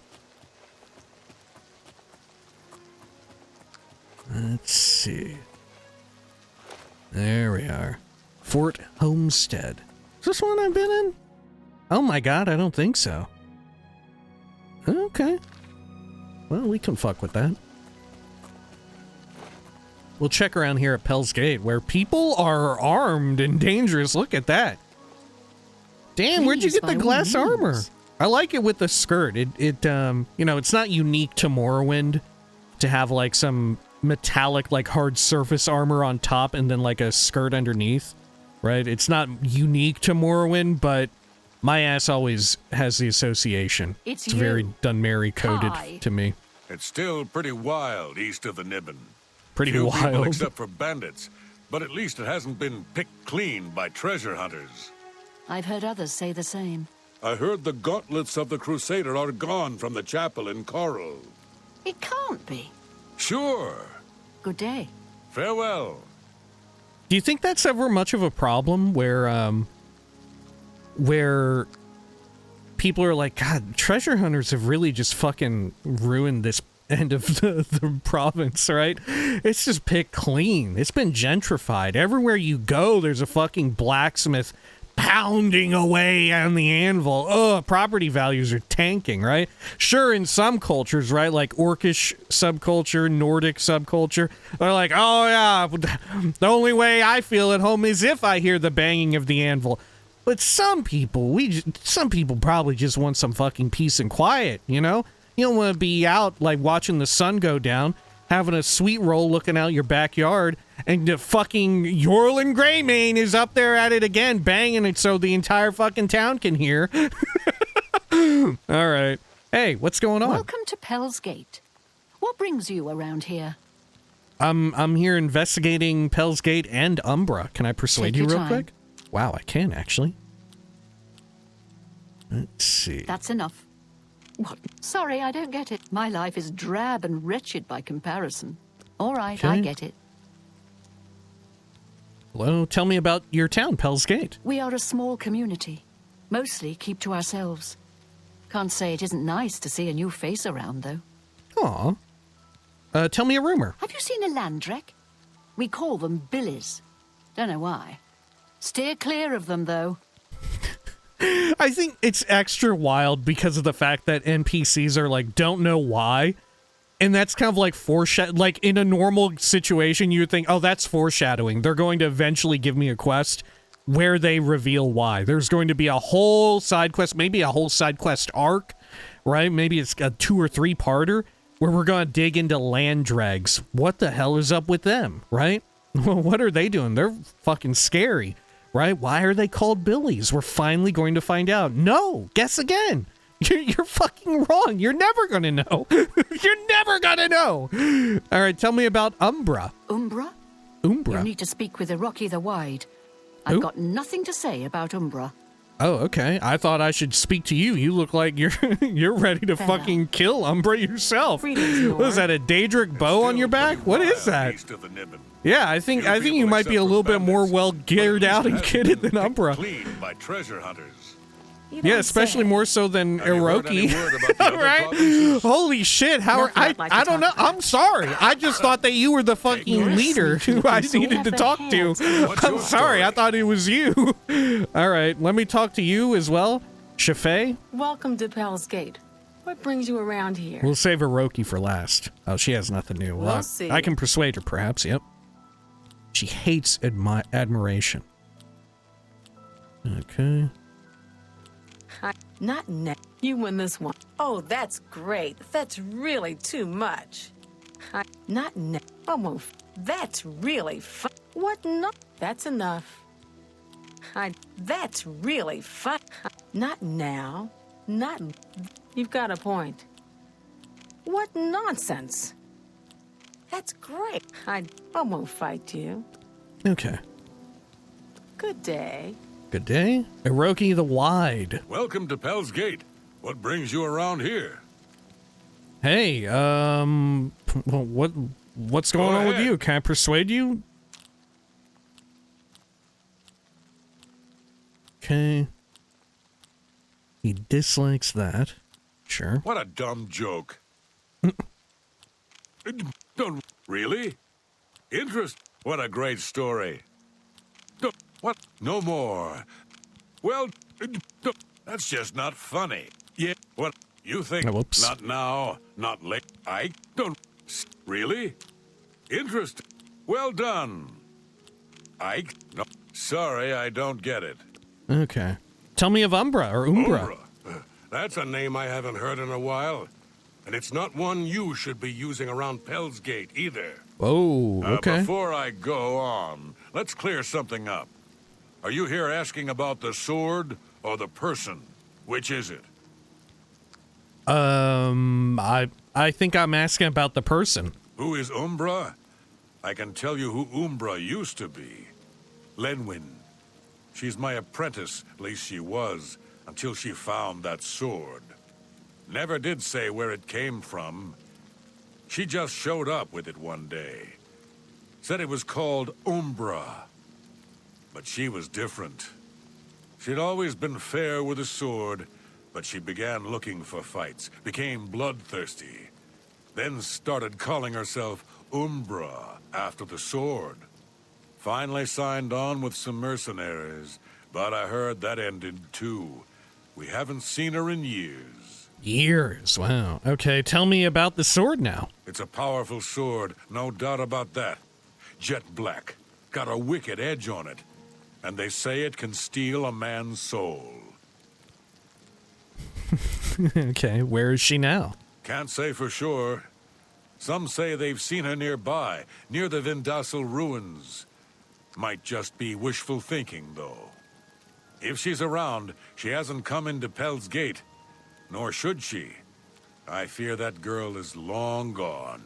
Let's see. There we are. Fort Homestead. Is this one I've been in? Oh my god, I don't think so. Okay. Well, we can fuck with that. We'll check around here at Pell's Gate, where people are armed and dangerous. Look at that. Damn, where'd you get the glass armor? I like it with the skirt. It you know, it's not unique to Morrowind to have like some metallic, like hard surface armor on top and then like a skirt underneath, right? It's not unique to Morrowind, but my ass always has the association. It's very Dunmary coded to me. It's still pretty wild east of the Nibbin. Pretty Few wild. people except for bandits, but at least it hasn't been picked clean by treasure hunters. I've heard others say the same. I heard the gauntlets of the Crusader are gone from the chapel in Coral. It can't be. Sure. Good day. Farewell. Do you think that's ever much of a problem where people are like, God, treasure hunters have really just fucking ruined this end of the province, right? It's just picked clean. It's been gentrified. Everywhere you go, there's a fucking blacksmith pounding away on the anvil. Ugh, property values are tanking, right? Sure, in some cultures, right, like Orcish subculture, Nordic subculture, they're like, oh yeah, the only way I feel at home is if I hear the banging of the anvil. But some people probably just want some fucking peace and quiet, you know? You don't want to be out, like, watching the sun go down, having a sweet roll looking out your backyard, and the fucking Yorlin Greymane is up there at it again, banging it so the entire fucking town can hear. Alright. Hey, what's going on? Welcome to Pell's Gate. What brings you around here? I'm here investigating Pell's Gate and Umbra. Can I persuade Take you your real time. quick? Wow, I can, actually. Let's see. That's enough. What? Sorry, I don't get it. My life is drab and wretched by comparison. All right, I Okay. get it. Well, tell me about your town, Pell's Gate. We are a small community. Mostly keep to ourselves. Can't say it isn't nice to see a new face around, though. Aw. Tell me a rumor. Have you seen a landrek? We call them billies. Don't know why. Steer clear of them, though. I think it's extra wild because of the fact that NPCs are like, don't know why. And that's kind of like like in a normal situation, you would think, oh, that's foreshadowing. They're going to eventually give me a quest where they reveal why. There's going to be a whole side quest, maybe a whole side quest arc, right? Maybe it's a 2 or 3 parter where we're going to dig into land dregs. What the hell is up with them, right? What are they doing? They're fucking scary, right? Why are they called billies? We're finally going to find out. No, guess again. You're fucking wrong. You're never going to know. You're never going to know. All right, tell me about Umbra. Umbra? Umbra. You need to speak with Iroki the Wide. I've got nothing to say about Umbra. Oh, okay. I thought I should speak to you. You look like you're ready to fucking kill Umbra yourself. What is that, a Daedric bow on your back? What is that? Yeah, I think you might be a little bit more well geared out and kitted than Umbra. By treasure hunters. Yeah, especially more so than Iroki. Right? Holy shit, Howard. I don't know. I'm sorry. I just thought that you were the fucking leader who I needed to talk to. I'm sorry. I thought it was you. All right, let me talk to you as well. Shafay? Welcome to Pell's Gate. What brings you around here? We'll save Iroki for last. Oh, she has nothing new. We'll see. I can persuade her, perhaps. Yep. She hates admiration. Okay. Not now. You win this one. Oh, that's great. That's really too much. Not now. Almost. That's really fun. What not? That's enough. That's really fun. Not now. Not. You've got a point. What nonsense. That's great. I won't fight you. Okay. Good day. Good day. Iroki the Wide. Welcome to Pell's Gate. What brings you around here? Hey, what's going on with you? Can I persuade you? Okay. He dislikes that. Sure. What a dumb joke. Don't really? Interest? What a great story. Don't, what? No more. Well, that's just not funny. Yeah, what? You think? Whoops. Not now, not late. I don't. Really? Interest? Well done. No, sorry, I don't get it. Okay. Tell me of Umbra or Umbra. That's a name I haven't heard in a while. And it's not one you should be using around Pell's Gate either. Oh, okay. Before I go on, let's clear something up. Are you here asking about the sword or the person? Which is it? I think I'm asking about the person. Who is Umbra? I can tell you who Umbra used to be. Lenwyn. She's my apprentice, at least she was, until she found that sword. Never did say where it came from. She just showed up with it one day. Said it was called Umbra. But she was different. She'd always been fair with a sword, but she began looking for fights, became bloodthirsty, then started calling herself Umbra after the sword. Finally signed on with some mercenaries, but I heard that ended too. We haven't seen her in years. Years? Wow. Okay, tell me about the sword now. It's a powerful sword, no doubt about that. Jet black, got a wicked edge on it, and they say it can steal a man's soul. Okay, where is she now? Can't say for sure. Some say they've seen her nearby, near the Vindasal ruins. Might just be wishful thinking, though. If she's around, she hasn't come into Pell's Gate. Nor should she. I fear that girl is long gone.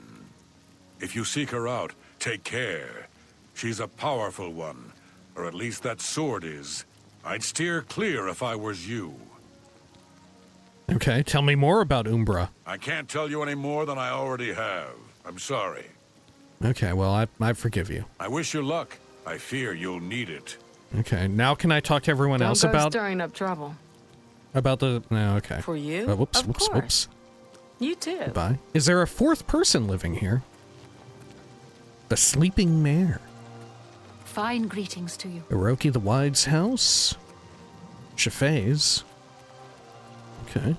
If you seek her out, take care. She's a powerful one, or at least that sword is. I'd steer clear if I was you. Okay, tell me more about Umbra. I can't tell you any more than I already have. I'm sorry. Okay, well, I forgive you. I wish you luck. I fear you'll need it. Okay, now can I talk to everyone else about stirring up trouble. about the? No, okay. For you? Whoops, Of whoops, course. whoops. You too. Goodbye. Is there a fourth person living here? The Sleeping Mare. Fine greetings to you. Hiroki the Wide's house. Shafay's. Okay.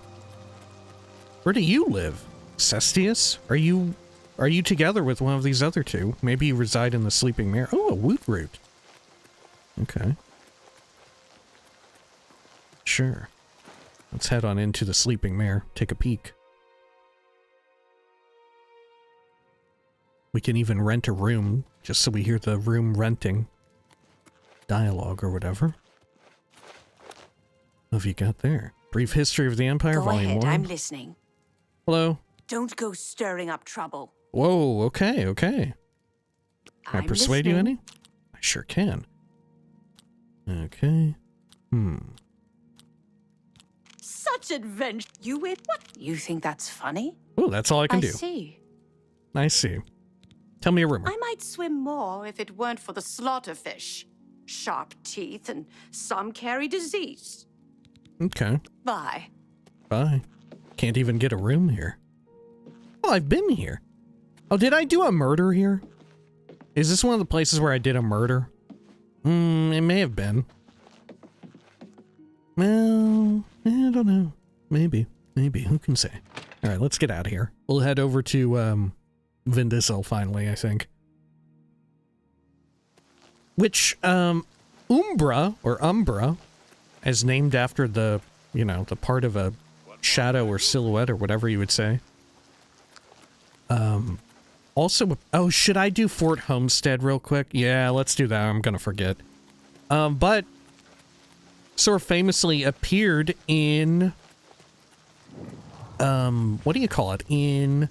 Where do you live? Cestius? Are you together with one of these other two? Maybe you reside in the Sleeping Mare. Oh, a woot root. Okay. Sure. Let's head on into the Sleeping Mare. Take a peek. We can even rent a room, just so we hear the room renting dialogue or whatever. What have you got there? Brief History of the Empire, Go Volume ahead, 1. I'm listening. Hello? Don't go stirring up trouble. Whoa, okay, okay. Can I I'm persuade you listening. any? I sure can. Okay. Such adventure. You with what? You think that's funny? Oh, that's all I can do. See. I see. Tell me a rumor. I might swim more if it weren't for the slaughterfish. Sharp teeth and some carry disease. Okay. Bye. Bye. Can't even get a room here. Oh, I've been here. Oh, did I do a murder here? Is this one of the places where I did a murder? It may have been. Well, I don't know. Maybe. Maybe. Who can say? All right, let's get out of here. We'll head over to, Vindicil finally, I think. Which, Umbra, or Umbra, is named after the, you know, the part of a shadow or silhouette or whatever you would say. Also, oh, should I do Fort Homestead real quick? Yeah, let's do that. I'm gonna forget. But sort of famously appeared in, what do you call it? In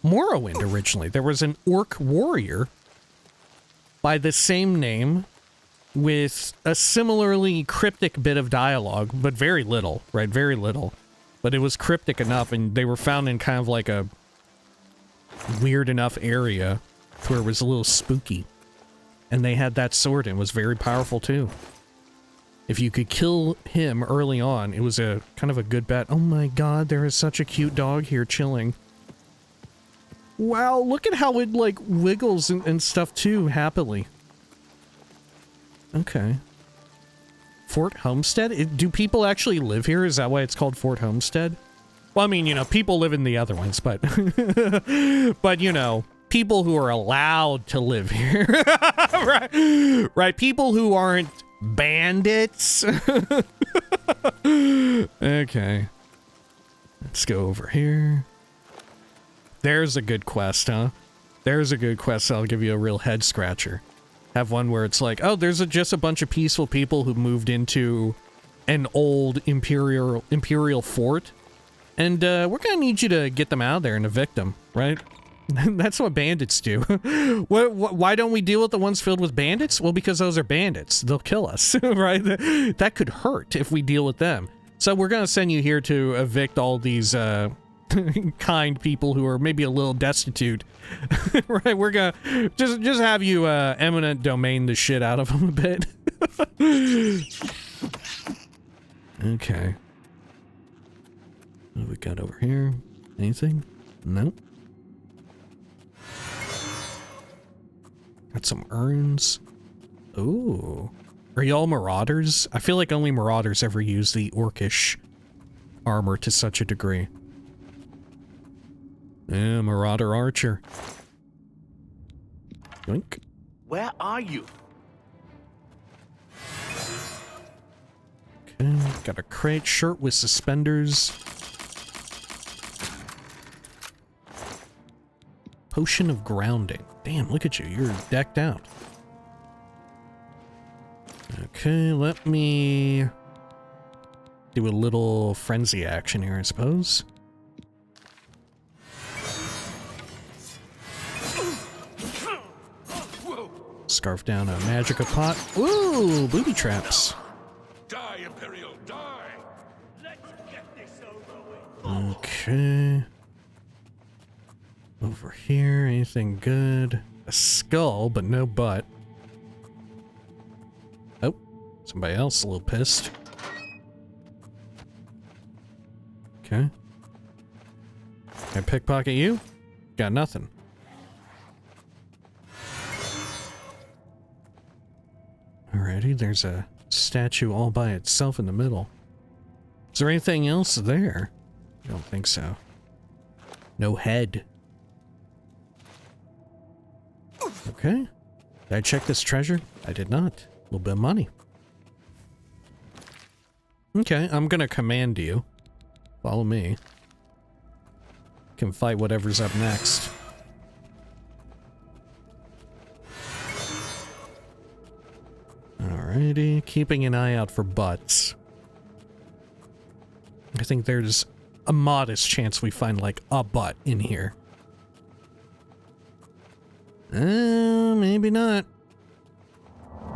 Morrowind originally. There was an orc warrior by the same name with a similarly cryptic bit of dialogue, but very little, right? Very little. But it was cryptic enough, and they were found in kind of like a weird enough area where it was a little spooky. And they had that sword, and it was very powerful too. If you could kill him early on, it was a kind of a good bet. Oh my god, there is such a cute dog here chilling. Wow, look at how it like wiggles and stuff too, happily. Okay. Fort Homestead? Do people actually live here? Is that why it's called Fort Homestead? Well, I mean, you know, people live in the other ones, but... but, you know, people who are allowed to live here. Right? Right? People who aren't bandits. Okay. Let's go over here. There's a good quest, huh? There's a good quest that'll give you a real head scratcher. Have one where it's like, oh, there's just a bunch of peaceful people who moved into an old imperial fort, and we're gonna need you to get them out of there and evict them, right? That's what bandits do. Why don't we deal with the ones filled with bandits? Well, because those are bandits. They'll kill us, right? That could hurt if we deal with them. So we're gonna send you here to evict all these kind people who are maybe a little destitute. Right, we're gonna just have you eminent domain the shit out of them a bit. Okay. What do we got over here? Anything? Nope. Got some urns. Ooh. Are y'all marauders? I feel like only marauders ever use the orcish armor to such a degree. Yeah, Marauder Archer. Yoink. Where are you? Okay, got a crate, shirt with suspenders. Potion of grounding. Damn, look at you, you're decked out. Okay, let me do a little frenzy action here, I suppose. Scarf down a magica pot. Ooh, booby traps. Die, Imperial, die! Let's get this over Okay. Over here, anything good? A skull, but no butt. Oh, somebody else a little pissed. Okay. Can I pickpocket you? Got nothing. Alrighty, there's a statue all by itself in the middle. Is there anything else there? I don't think so. No head. Okay. Did I check this treasure? I did not. A little bit of money. Okay, I'm gonna command you. Follow me. Can fight whatever's up next. Alrighty, keeping an eye out for butts. I think there's a modest chance we find, like, a butt in here. Maybe not.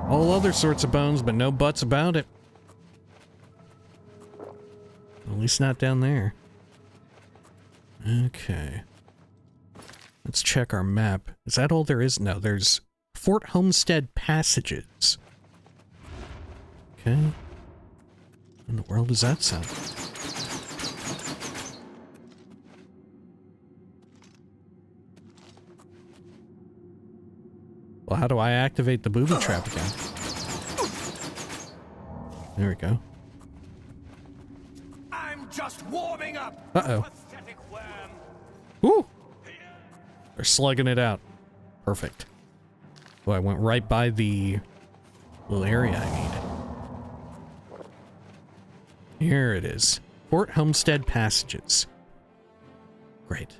All other sorts of bones, but no butts about it. At least not down there. Okay. Let's check our map. Is that all there is? No, there's Fort Homestead passages. Okay. What in the world does that sound? Well, how do I activate the booby trap again? There we go. I'm just warming up. Uh-oh. Ooh! They're slugging it out. Perfect. Well, I went right by the little area I need. Here it is. Fort Homestead Passages. Great.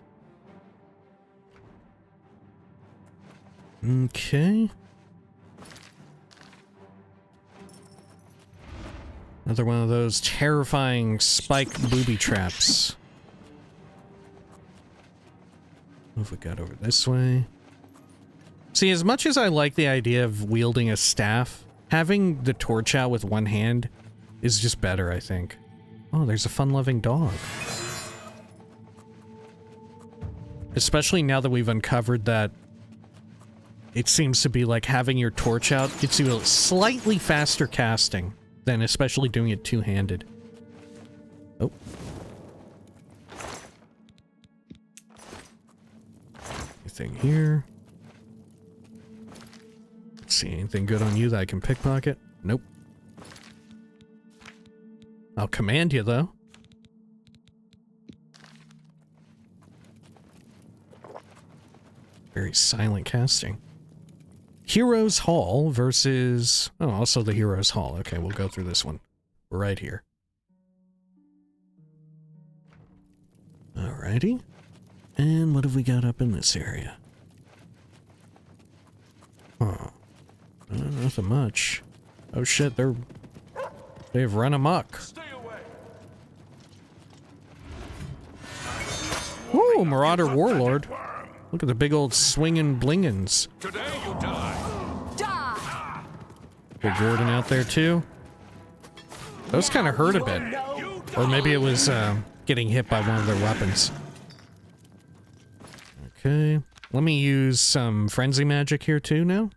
Okay. Another one of those terrifying spike booby traps. What have we got over this way? See, as much as I like the idea of wielding a staff, having the torch out with one hand is just better, I think. Oh, there's a fun-loving dog. Especially now that we've uncovered that it seems to be like having your torch out gets you a slightly faster casting than especially doing it two-handed. Oh. Anything here? Let's see, anything good on you that I can pickpocket? Nope. I'll command you, though. Very silent casting. Heroes Hall versus... Oh, also the Heroes Hall. Okay, we'll go through this one. We're right here. Alrighty. And what have we got up in this area? Huh. Nothing much. Oh shit, they've run amok. Ooh, Marauder Warlord. Look at the big old swinging blingins. Today you die. Big Gordon out there too. Those kind of hurt a bit. Or maybe it was getting hit by one of their weapons. Okay. Let me use some frenzy magic here too now.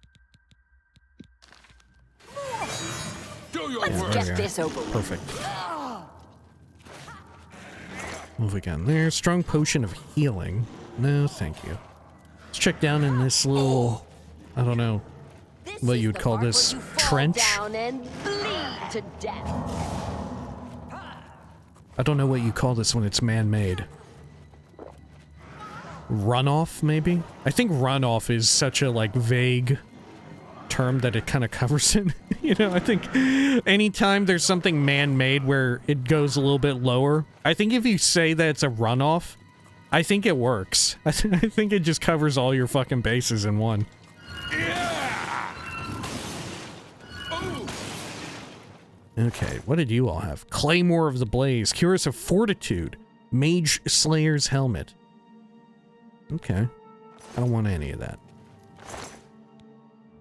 Let's get this over with. Perfect. What have we got in there? Strong potion of healing. No, thank you. Let's check down in this little, I don't know what you would call this, trench? And bleed to death. I don't know what you call this when it's man-made. Runoff, maybe? I think runoff is such a, like, vague term that it kind of covers it. You know, I think anytime there's something man-made where it goes a little bit lower, I think if you say that it's a runoff, I think it works. I think it just covers all your fucking bases in one. Okay, what did you all have? Claymore of the Blaze, Curious of Fortitude, Mage Slayer's Helmet. Okay, I don't want any of that.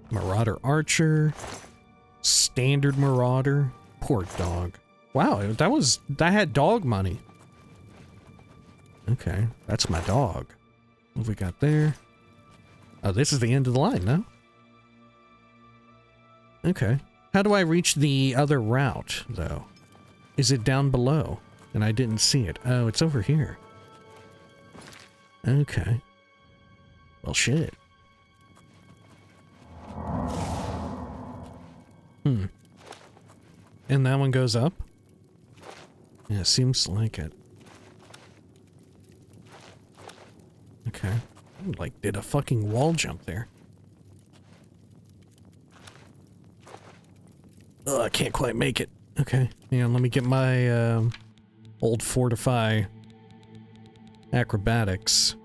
Marauder Archer, Standard Marauder, poor dog. Wow, that had dog money. Okay, that's my dog. What have we got there? Oh, this is the end of the line, no? Okay. How do I reach the other route, though? Is it down below? And I didn't see it. Oh, it's over here. Okay. Well, shit. And that one goes up? Yeah, seems like it. Okay. Like, did a fucking wall jump there. Oh, I can't quite make it. Okay. Yeah, let me get my, old Fortify acrobatics.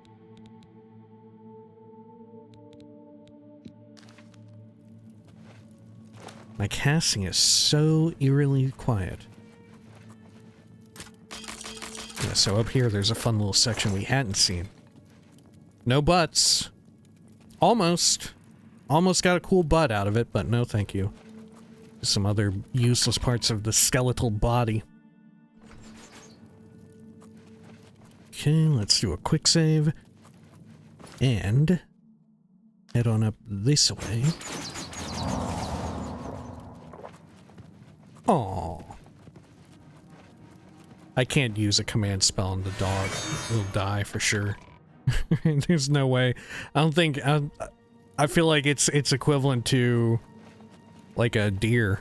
My casting is so eerily quiet. Yeah, so up here there's a fun little section we hadn't seen. No butts. Almost. Almost got a cool butt out of it, but no thank you. Some other useless parts of the skeletal body. Okay, let's do a quick save. And head on up this way. Aww. I can't use a command spell on the dog. It'll die for sure. There's no way. I don't think... I feel like it's equivalent to like a deer.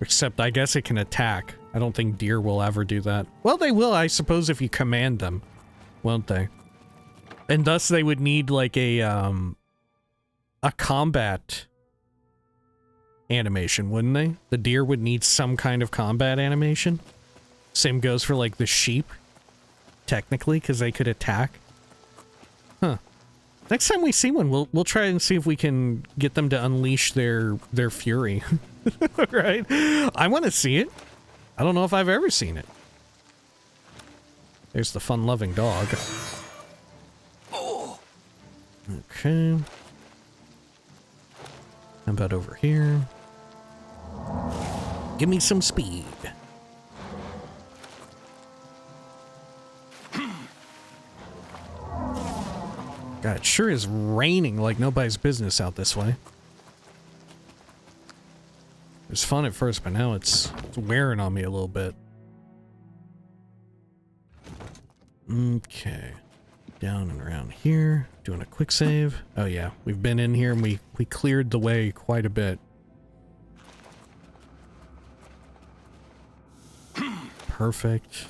Except I guess it can attack. I don't think deer will ever do that. Well, they will, I suppose, if you command them. Won't they? And thus they would need like a combat animation, wouldn't they? The deer would need some kind of combat animation. Same goes for like the sheep. Technically, because they could attack. Huh. Next time we see one, we'll try and see if we can get them to unleash their fury. Right? I want to see it. I don't know if I've ever seen it. There's the fun-loving dog. Oh. Okay. How about over here? Give me some speed. God, it sure is raining like nobody's business out this way. It was fun at first, but now it's wearing on me a little bit. Okay. Down and around here. Doing a quick save. Oh yeah, we've been in here and we cleared the way quite a bit. Perfect.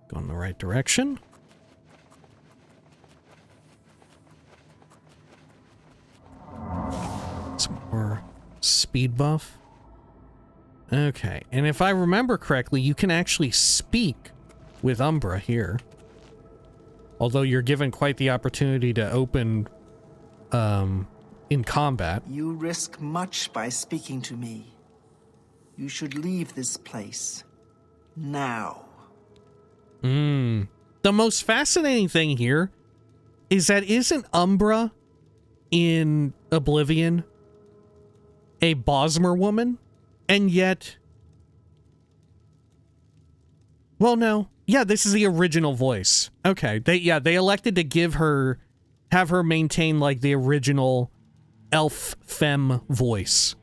Going the right direction. Some more speed buff. Okay, and if I remember correctly, you can actually speak with Umbra here. Although you're given quite the opportunity to open in combat. You risk much by speaking to me. You should leave this place now. The most fascinating thing here is that isn't Umbra in Oblivion a Bosmer woman? And yet... Well, no. Yeah, this is the original voice. Okay, they elected to have her maintain, like, the original elf femme voice.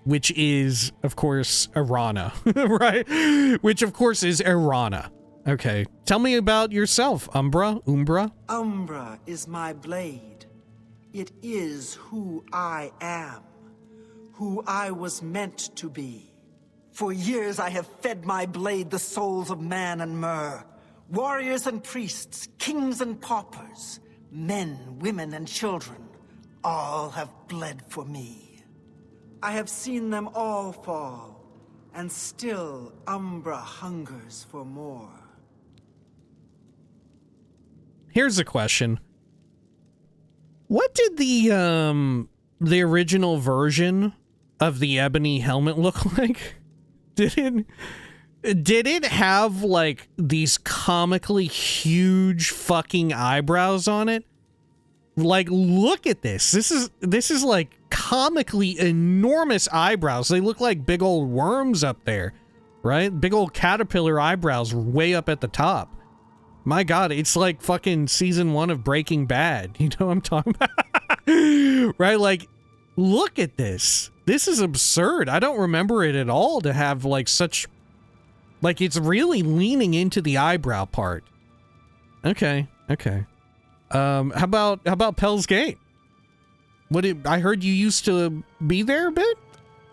Which is, of course, Irana, right? Which, of course, is Irana. Okay, tell me about yourself, Umbra. Umbra is my blade. It is who I am. Who I was meant to be. For years I have fed my blade the souls of man and mer. Warriors and priests, kings and paupers, men, women, and children, all have bled for me. I have seen them all fall, and still Umbra hungers for more. Here's a question. What did the original version of the ebony helmet look like? Did it have like these comically huge fucking eyebrows on it? Like, look at this. This is like comically enormous eyebrows. They look like big old worms up there, right? Big old caterpillar eyebrows way up at the top. My God, it's like fucking season 1 of Breaking Bad. You know what I'm talking about? Right? Like, look at this. This is absurd. I don't remember it at all to have like such... Like, it's really leaning into the eyebrow part. Okay, okay. How about Pell's Gate? I heard you used to be there a bit?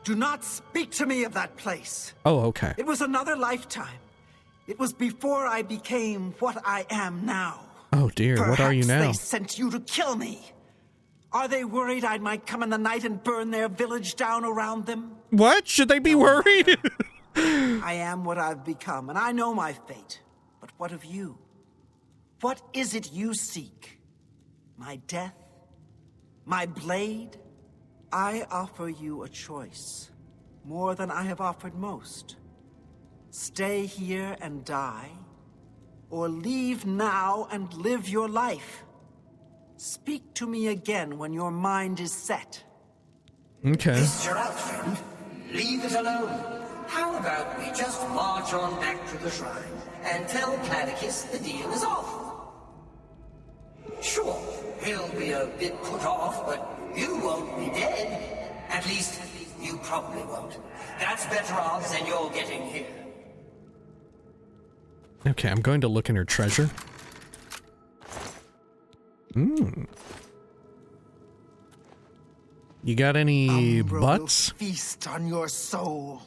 Do not speak to me of that place. Oh, okay. It was another lifetime. It was before I became what I am now. Oh dear, what are you now? Perhaps they sent you to kill me. Are they worried I might come in the night and burn their village down around them? What? Should they be worried? I am what I've become, and I know my fate. But what of you? What is it you seek? My death? My blade? I offer you a choice, more than I have offered most. Stay here and die, or leave now and live your life. Speak to me again when your mind is set. Okay. This you're out, friend. Leave it alone. How about we just march on back to the shrine and tell Clavicus the deal is off? Sure, he'll be a bit put off, but you won't be dead. At least, you probably won't. That's better odds than you're getting here. Okay, I'm going to look in her treasure. You got any Umbra butts? Will feast on your soul.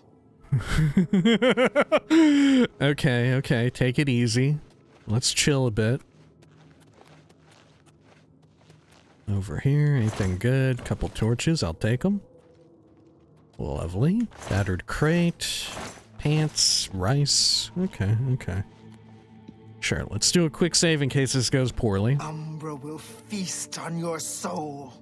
Okay, okay, take it easy. Let's chill a bit. Over here, anything good? Couple torches, I'll take them. Lovely. Battered crate, pants, rice. Okay, okay. Sure, let's do a quick save in case this goes poorly. Umbra will feast on your soul.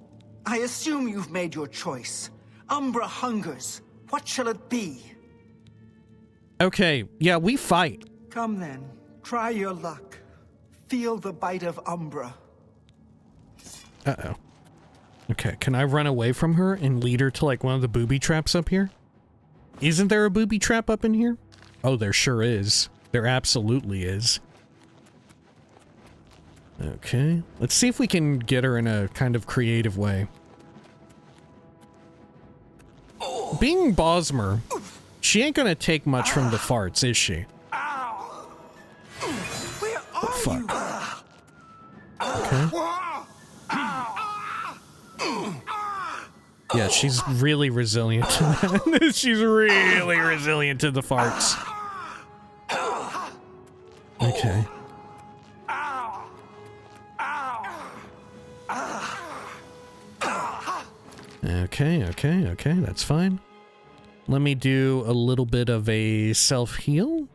I assume you've made your choice. Umbra hungers. What shall it be? Okay, yeah, we fight. Come then, try your luck. Feel the bite of Umbra. Uh-oh. Okay, can I run away from her and lead her to like one of the booby traps up here? Isn't there a booby trap up in here? Oh, there sure is. There absolutely is. Okay, let's see if we can get her in a kind of creative way. Being Bosmer, she ain't gonna take much from the farts, is she? Where are you? Okay. Yeah, she's really resilient to that. She's really resilient to the farts. Okay. Okay, that's fine. Let me do a little bit of a self-heal.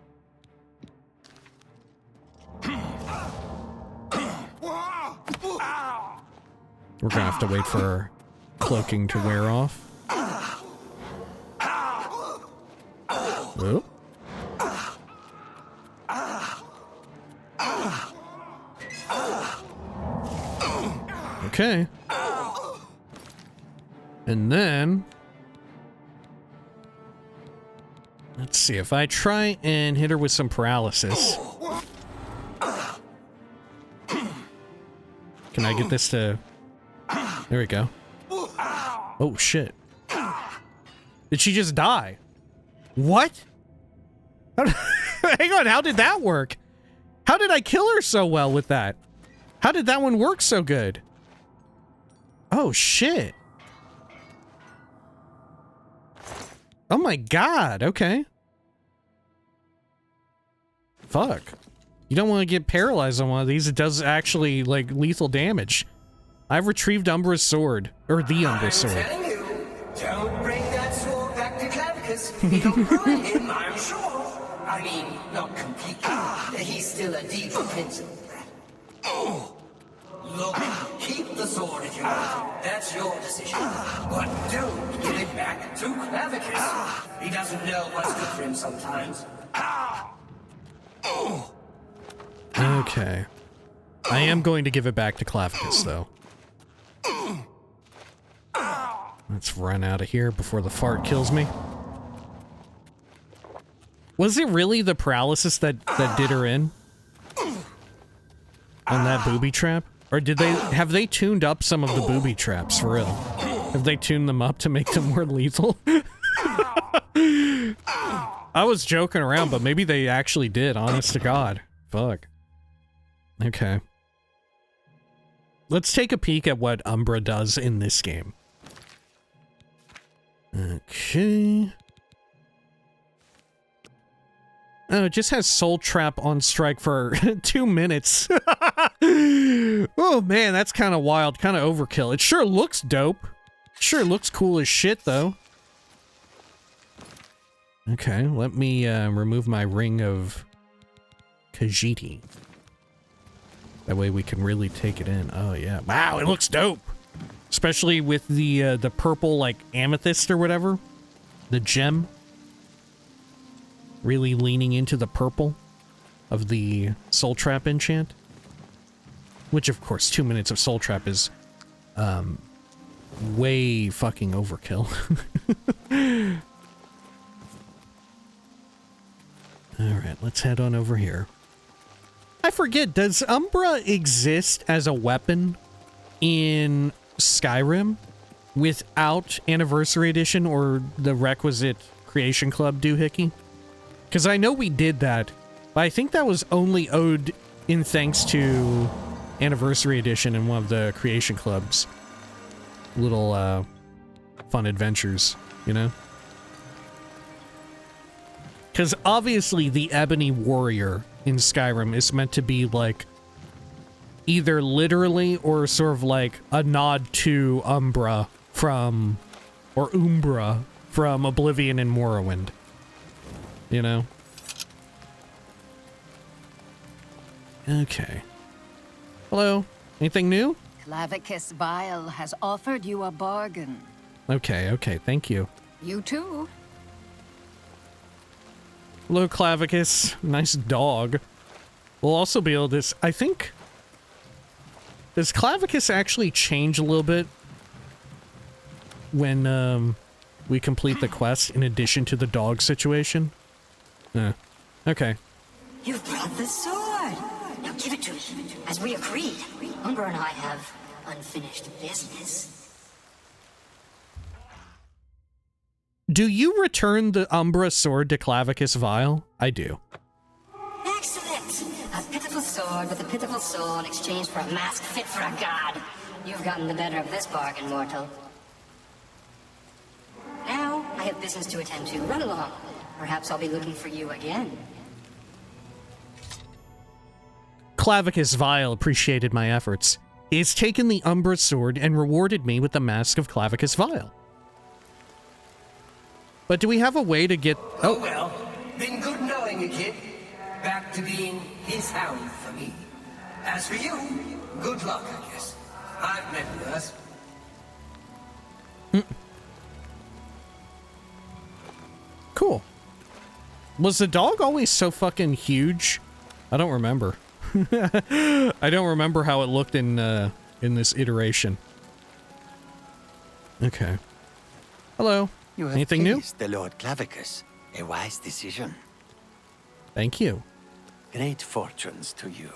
We're gonna have to wait for our cloaking to wear off. Oh. Okay. And then... let's see, if I try and hit her with some paralysis... Can I get this to... There we go. Oh, shit. Did she just die? What? Hang on, how did that work? How did I kill her so well with that? How did that one work so good? Oh, shit. Oh my god, okay. Fuck. You don't want to get paralyzed on one of these. It does actually, like, lethal damage. I've retrieved Umbra's sword. Or the Umbra sword. I'm telling you, don't bring that sword back to Clavicus. It'll ruin him, I'm sure. I mean, not completely. He's still a deep pencil. Look, keep the sword if you want. That's your decision. But don't give it back to Clavicus. He doesn't know what's good for him sometimes. Okay. I am going to give it back to Clavicus, though. Let's run out of here before the fart kills me. Was it really the paralysis that did her in? on that booby trap? Or have they tuned up some of the booby traps for real? Have they tuned them up to make them more lethal? I was joking around, but maybe they actually did, honest to God. Fuck. Okay. Let's take a peek at what Umbra does in this game. Okay. Oh, it just has Soul Trap on strike for 2 minutes. Oh man, that's kind of wild, kind of overkill. It sure looks dope. Sure looks cool as shit, though. Okay, let me remove my ring of Khajiit. That way we can really take it in. Oh yeah, wow, it looks dope. Especially with the purple, like, amethyst or whatever. The gem. Really leaning into the purple of the Soul Trap enchant. Which, of course, 2 minutes of Soul Trap is, way fucking overkill. Alright, let's head on over here. I forget, does Umbra exist as a weapon in Skyrim without Anniversary Edition or the requisite Creation Club doohickey? Because I know we did that, but I think that was only owed in thanks to Anniversary Edition and one of the Creation Club's little, fun adventures, you know? Because obviously the Ebony Warrior in Skyrim is meant to be, like, either literally or sort of like a nod to Umbra from Oblivion and Morrowind. You know? Okay. Hello? Anything new? Clavicus Vile has offered you a bargain. Okay, thank you. You too. Hello, Clavicus. Nice dog. We'll also be able to... I think... Does Clavicus actually change a little bit when we complete the quest in addition to the dog situation? Okay. You've brought the sword. Now give it to me. As we agreed, Umbra and I have unfinished business. Do you return the Umbra sword to Clavicus Vile? I do. Excellent! A pitiful sword with a pitiful soul in exchange for a mask fit for a god. You've gotten the better of this bargain, mortal. Now, I have business to attend to. Run along. Perhaps I'll be looking for you again. Clavicus Vile appreciated my efforts. He has taken the Umbra sword and rewarded me with the mask of Clavicus Vile. But do we have a way to get... Oh well, been good knowing you, kid. Back to being his hound for me. As for you, good luck, I guess. I've met worse. Cool. Was the dog always so fucking huge? I don't remember. I don't remember how it looked in this iteration. Okay. Hello. You have Anything new? pleased the Lord Clavicus. A wise decision. Thank you. Great fortunes to you.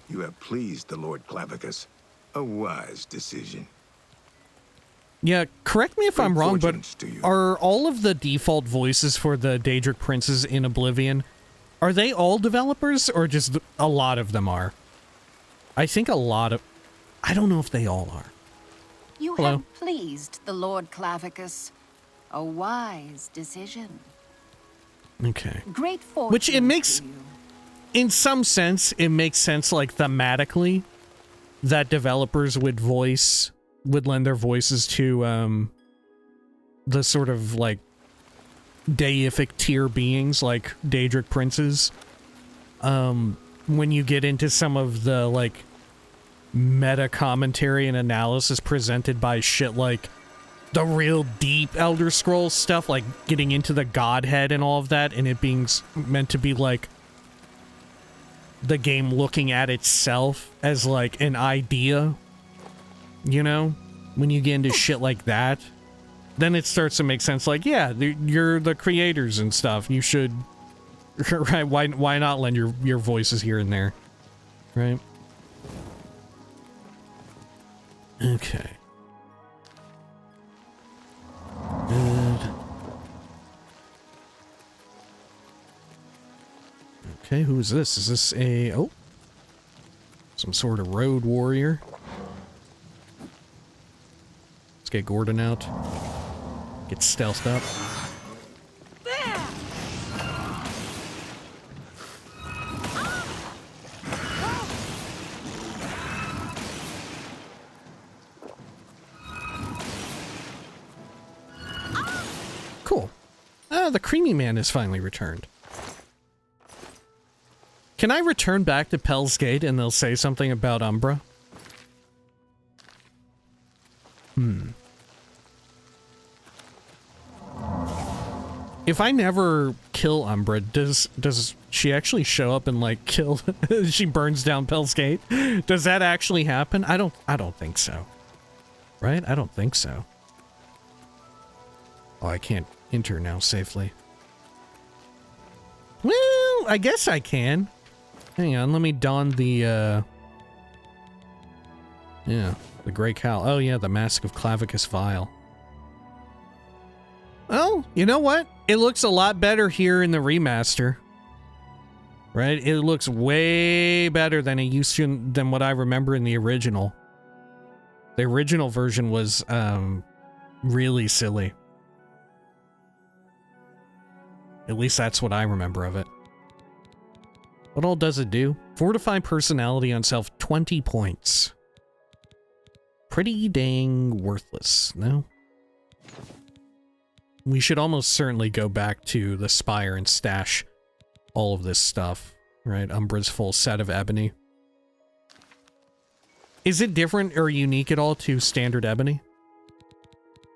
You have pleased the Lord Clavicus. A wise decision. Yeah, correct me if I'm wrong, but fortunes to you. are all of the default voices for the Daedric Princes in Oblivion, are they all developers, or just a lot of them are? I think a lot of... I don't know if they all are. You Hello. have pleased the Lord Clavicus. A wise decision. Okay. Great fortune. Which it makes... to you. In some sense, it makes sense, like, thematically, that developers would lend their voices to, the sort of, like, deific tier beings, like Daedric Princes. When you get into some of the, like, meta commentary and analysis presented by shit like the real deep Elder Scrolls stuff, like getting into the Godhead and all of that, and it being meant to be, like, the game looking at itself as, like, an idea, you know? When you get into shit like that, then it starts to make sense, like, yeah, you're the creators and stuff, you should, right, why not lend your voices here and there, right? Okay. Good. Okay, who is this? Is this a... Oh. Some sort of road warrior. Let's get Gordon out. Get stealthed up. Cool. Ah, the creamy man has finally returned. Can I return back to Pell's Gate and they'll say something about Umbra? If I never kill Umbra, does she actually show up and like kill? She burns down Pell's Gate. Does that actually happen? I don't think so. Right? I don't think so. Oh, I can't enter now safely. Well, I guess I can. Hang on, let me don the yeah, the Grey Cowl. Oh yeah, the Mask of Clavicus Vile. Well, you know what? It looks a lot better here in the remaster. Right? It looks way better than it used to, than what I remember in the original. The original version was really silly. At least that's what I remember of it. What all does it do? Fortify personality on self 20 points. Pretty dang worthless, no? We should almost certainly go back to the Spire and stash all of this stuff, right? Umbra's full set of ebony. Is it different or unique at all to standard ebony?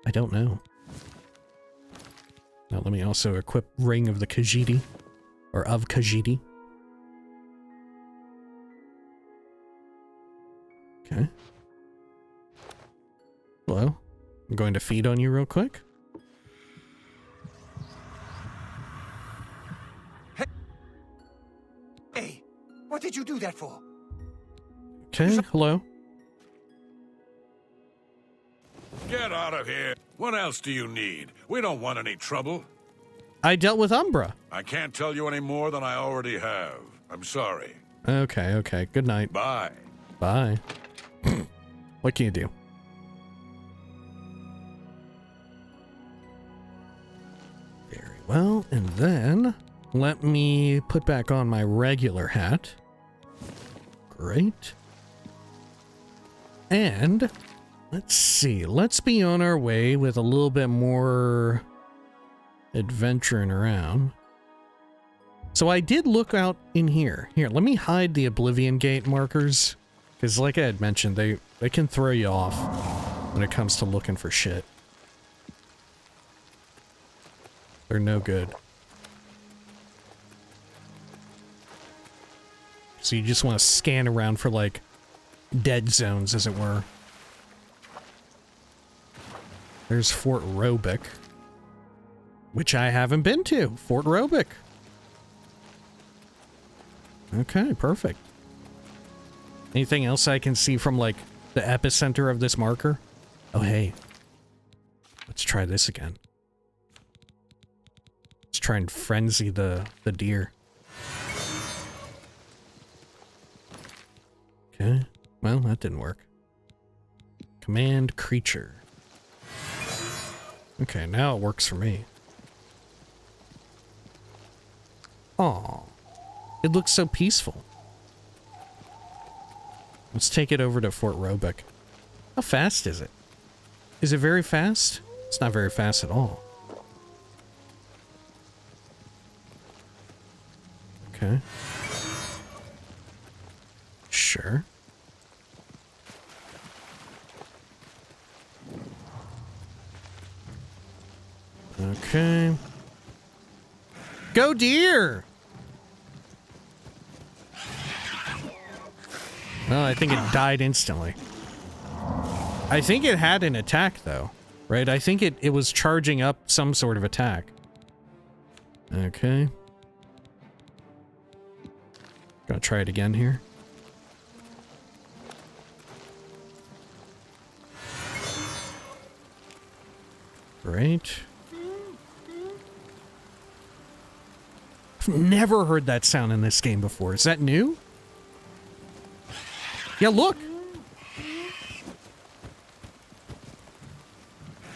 I don't know. Now let me also equip Ring of the Khajiit, or of Khajiit. Okay. Hello. I'm going to feed on you real quick. Hey, what did you do that for? Okay, hello. Get out of here. What else do you need? We don't want any trouble. I dealt with Umbra. I can't tell you any more than I already have. I'm sorry. Okay, okay. Good night. Bye. Bye. What can you do? Very well, and then let me put back on my regular hat. Great. And let's see. Let's be on our way with a little bit more adventuring around. So I did look out in here. Here, let me hide the Oblivion Gate markers. Because like I had mentioned, they can throw you off when it comes to looking for shit. They're no good. So you just want to scan around for, like, dead zones, as it were. There's Fort Robic, which I haven't been to. Fort Robic. Okay, perfect. Anything else I can see from, like, the epicenter of this marker? Oh, hey. Let's try this again. Let's try and frenzy the deer. Okay. Well, that didn't work. Command creature. Okay, now it works for me. Aw. It looks so peaceful. Let's take it over to Fort Robic. How fast is it? Is it very fast? It's not very fast at all. Okay. Sure. Okay. Go deer! Well, I think it died instantly. I think it had an attack, though. Right? I think it was charging up some sort of attack. Okay. Gonna try it again here. Great. I've never heard that sound in this game before. Is that new? Yeah, look!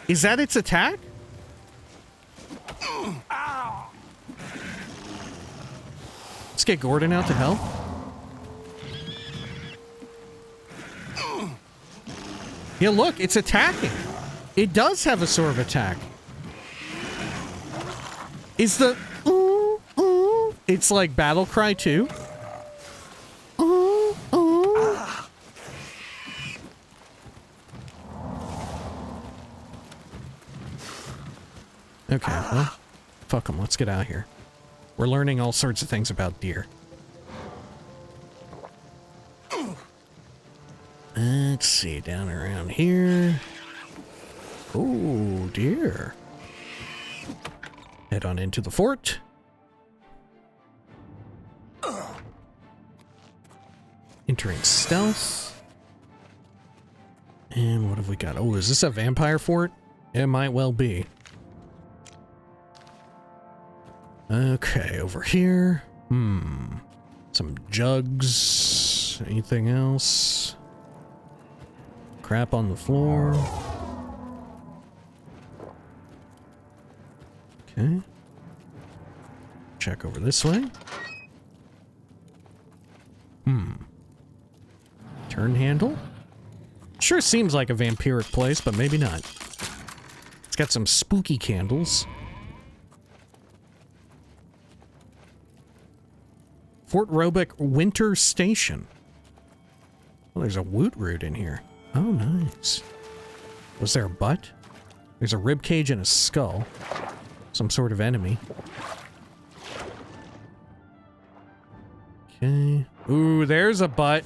Is that its attack? Let's get Gordon out to help. Yeah, look, it's attacking. It does have a sort of attack. Is the... It's like Battle Cry 2. Okay, well, fuck them. Let's get out of here. We're learning all sorts of things about deer. Let's see, down around here. Oh, dear. Head on into the fort. Entering stealth. And what have we got? Oh, is this a vampire fort? It might well be. Okay, over here. Some jugs. Anything else? Crap on the floor. Okay. Check over this way. Turn handle? Sure seems like a vampiric place, but maybe not. It's got some spooky candles. Fort Roebuck Winter Station. Well, there's a woot root in here. Oh, nice. Was there a butt? There's a rib cage and a skull. Some sort of enemy. Okay. Ooh, there's a butt.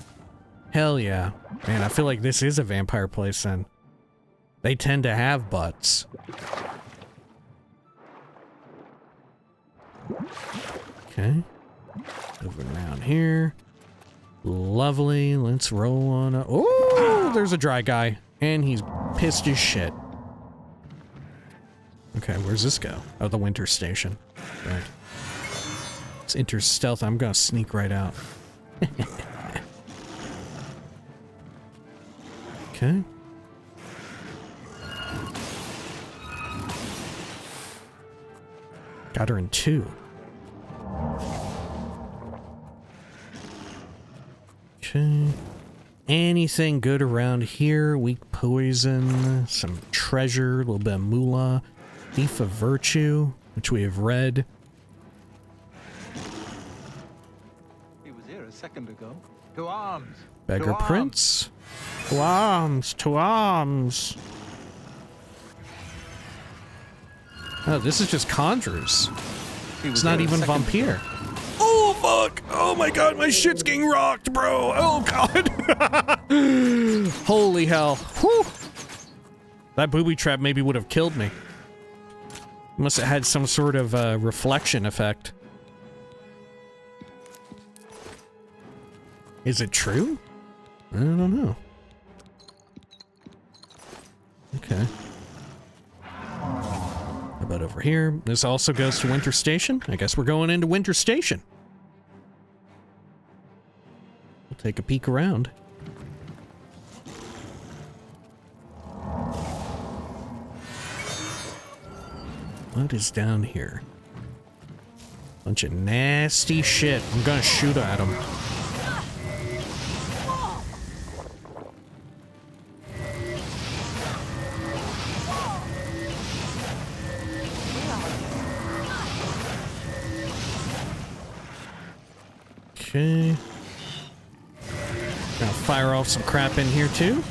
Hell yeah. Man, I feel like this is a vampire place then. They tend to have butts. Okay. Over down here. Lovely. Let's roll on up. Oh, there's a dry guy. And he's pissed as shit. Okay, where's this go? Oh, the winter station. Right. Let's enter stealth. I'm gonna sneak right out. Okay. Got her in 2. Okay. Anything good around here? Weak poison, some treasure, a little bit of moolah, thief of virtue, which we have read. He was here a second ago. To arms. Beggar to arms. Prince. To arms, to arms. Oh, this is just conjurers. It's not even vampire. Oh, fuck! Oh my god, my shit's getting rocked, bro! Oh god! Holy hell. Whew! That booby trap maybe would have killed me. Must have had some sort of reflection effect. Is it true? I don't know. Okay. How about over here? This also goes to Winter Station. I guess we're going into Winter Station. We'll take a peek around. What is down here? Bunch of nasty shit. I'm gonna shoot at him. Okay. Gonna fire off some crap in here too.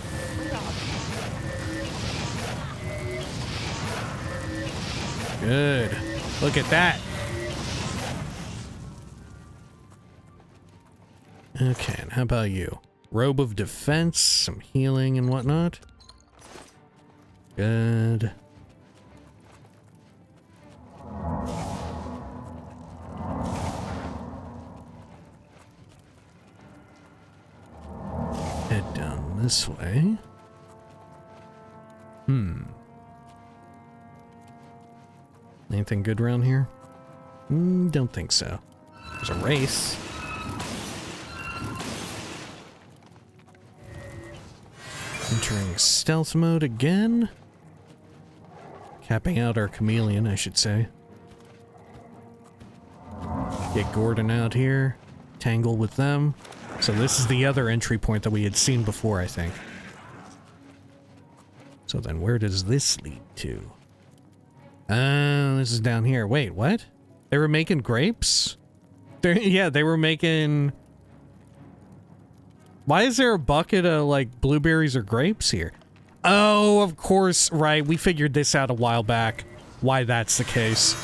Good. Look at that. Okay, and how about you? Robe of defense, some healing and whatnot. Good. Head down this way. Anything good around here? Don't think so. There's a race. Entering stealth mode again. Capping out our chameleon, I should say. Get Gordon out here. Tangle with them. So this is the other entry point that we had seen before, I think. So then where does this lead to? This is down here. Wait, what? They were making grapes? Yeah, they were making... Why is there a bucket of, like, blueberries or grapes here? Oh, of course, right. We figured this out a while back, why that's the case.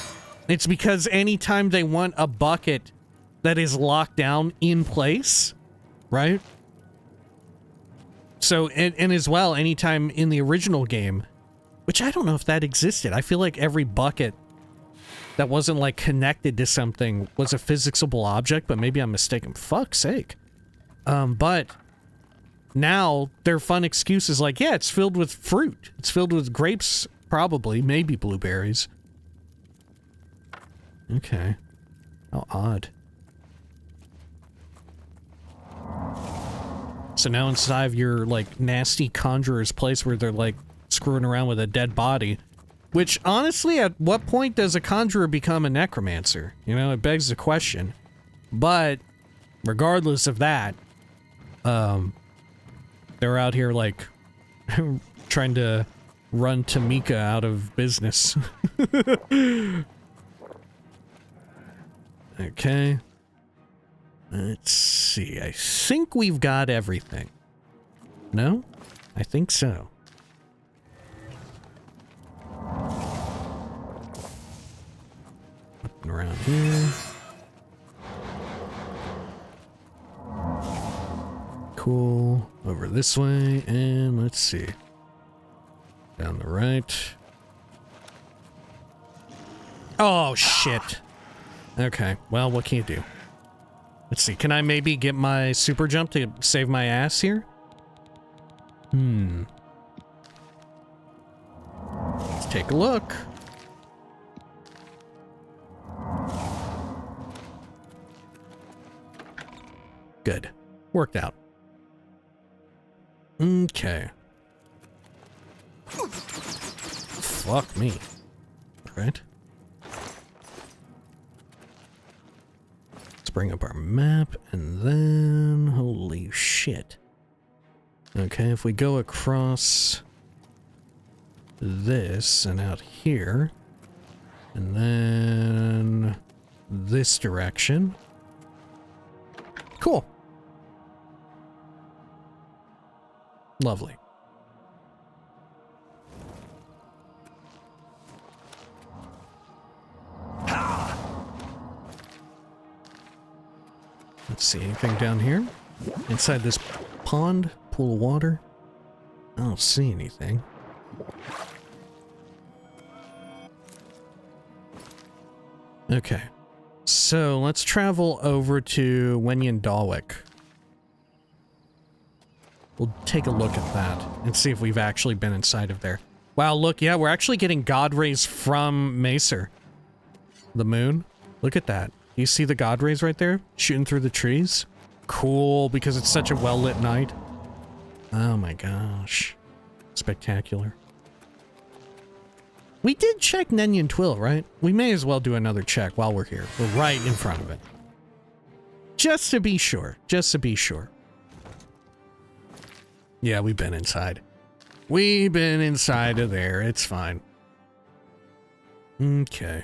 It's because anytime they want a bucket that is locked down in place, right? So, and as well, anytime in the original game, which I don't know if that existed. I feel like every bucket that wasn't, like, connected to something was a physicsable object, but maybe I'm mistaken. Fuck's sake. But now their fun excuse is like, yeah, it's filled with fruit. It's filled with grapes, probably, maybe blueberries. Okay. How odd. So now inside of your, like, nasty conjurer's place where they're, like, screwing around with a dead body, which, honestly, at what point does a conjurer become a necromancer? You know, it begs the question. But, regardless of that, they're out here, like, trying to run Tamika out of business. Okay. Let's see. I think we've got everything. No? I think so. Looking around here. Cool. Over this way, and let's see. Down the right. Oh, shit. Okay, well, what can you do? Let's see, can I maybe get my super jump to save my ass here? Let's take a look. Good. Worked out. Okay. Fuck me. Alright. Let's bring up our map, and then... Holy shit. Okay, if we go across this and out here, and then this direction. Cool. Lovely. Let's see, anything down here? Inside this pond? Pool of water? I don't see anything. Okay. So, let's travel over to Wenyan Dalwick. We'll take a look at that and see if we've actually been inside of there. Wow, look, yeah, we're actually getting god rays from Macer. The moon. Look at that. You see the god rays right there? Shooting through the trees? Cool, because it's such a well-lit night. Oh my gosh. Spectacular. We did check Nenyan Twill, right? We may as well do another check while we're here. We're right in front of it. Just to be sure. Just to be sure. Yeah, we've been inside. We've been inside of there. It's fine. Okay.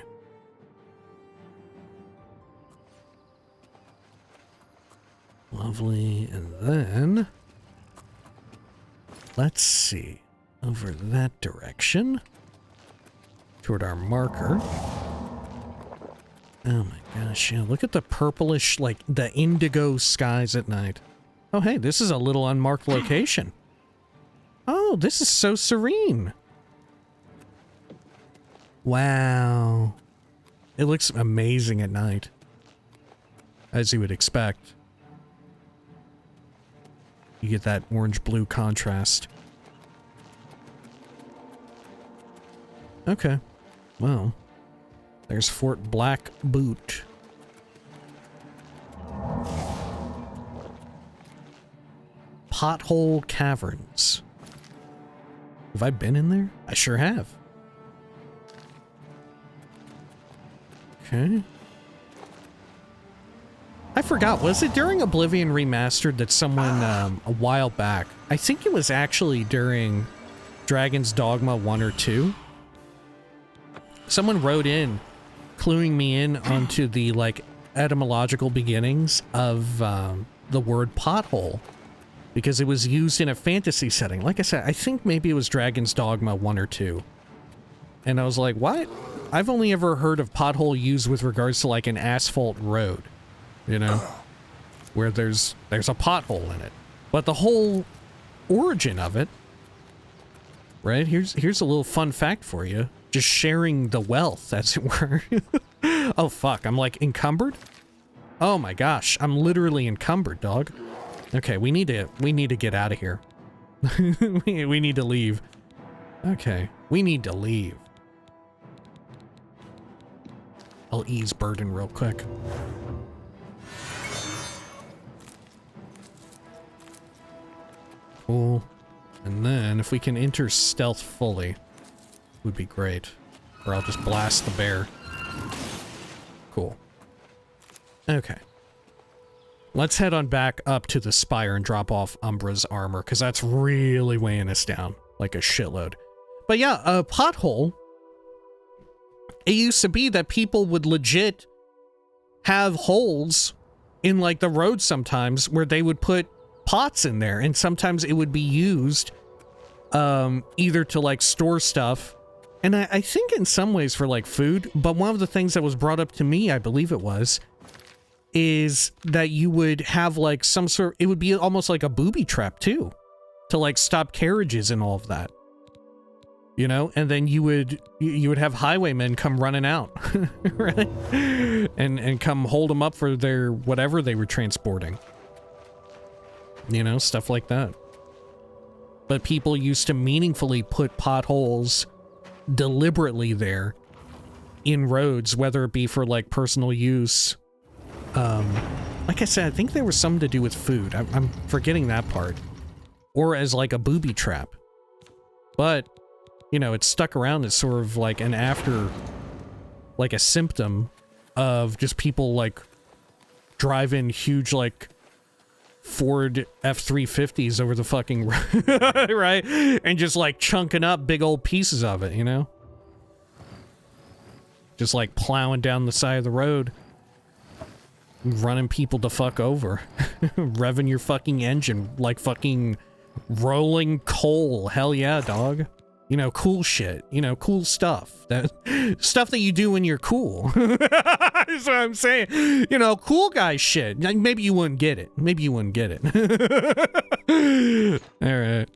Lovely. And then... let's see. Over that direction. Toward our marker. Oh my gosh, yeah. Look at the purplish, like, the indigo skies at night. Oh, hey, this is a little unmarked location. Oh, this is so serene. Wow. It looks amazing at night. As you would expect. You get that orange-blue contrast. Okay. Well. There's Fort Black Boot. Pothole Caverns. Have I been in there? I sure have. Okay. I forgot, was it during Oblivion Remastered that someone, a while back, I think it was actually during Dragon's Dogma 1 or 2, someone wrote in, cluing me in onto the, like, etymological beginnings of the word pothole, because it was used in a fantasy setting. Like I said, I think maybe it was Dragon's Dogma 1 or 2. And I was like, what? I've only ever heard of pothole used with regards to, like, an asphalt road, you know, where there's a pothole in it. But the whole origin of it, right? Here's a little fun fact for you. Just sharing the wealth, as it were. Oh, fuck. I'm, like, encumbered? Oh, my gosh. I'm literally encumbered, dog. Okay, we need to get out of here. we need to leave. Okay, we need to leave. I'll ease burden real quick. Cool. And then, if we can enter stealth fully, would be great. Or I'll just blast the bear. Cool. Okay. Let's head on back up to the spire and drop off Umbra's armor, because that's really weighing us down like a shitload. But yeah, a pothole, it used to be that people would legit have holes in, like, the road sometimes where they would put pots in there, and sometimes it would be used either to, like, store stuff, and I think in some ways for, like, food. But one of the things that was brought up to me, I believe it was, is that you would have, like, some sort, it would be almost like a booby trap too, to, like, stop carriages and all of that, you know. And then you would have highwaymen come running out, right, and come hold them up for their whatever they were transporting, you know, stuff like that. But people used to meaningfully put potholes deliberately there in roads, whether it be for, like, personal use. Like I said, I think there was something to do with food. I'm forgetting that part. Or as, like, a booby trap. But, you know, it stuck around as sort of like an after, like a symptom of just people, like, driving huge, like, Ford F-350s over the fucking road, right? And just, like, chunking up big old pieces of it, you know? Just, like, plowing down the side of the road. Running people the fuck over. Revving your fucking engine like fucking rolling coal. Hell yeah, dog. You know, cool shit. You know, cool stuff. That stuff that you do when you're cool. That's what I'm saying. You know, cool guy shit. Maybe you wouldn't get it. Maybe you wouldn't get it. Alright.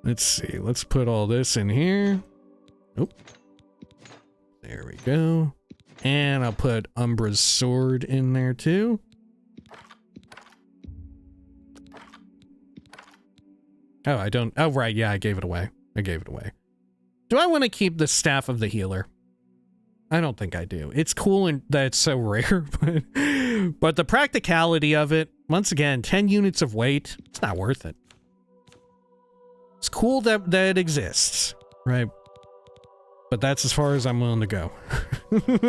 Let's see. Let's put all this in here. Oh. There we go. And I'll put Umbra's sword in there too. Oh, I don't... Oh, right, yeah, I gave it away. I gave it away. Do I want to keep the Staff of the Healer? I don't think I do. It's cool and that it's so rare, but the practicality of it, once again, 10 units of weight, it's not worth it. It's cool that it exists, right? But that's as far as I'm willing to go.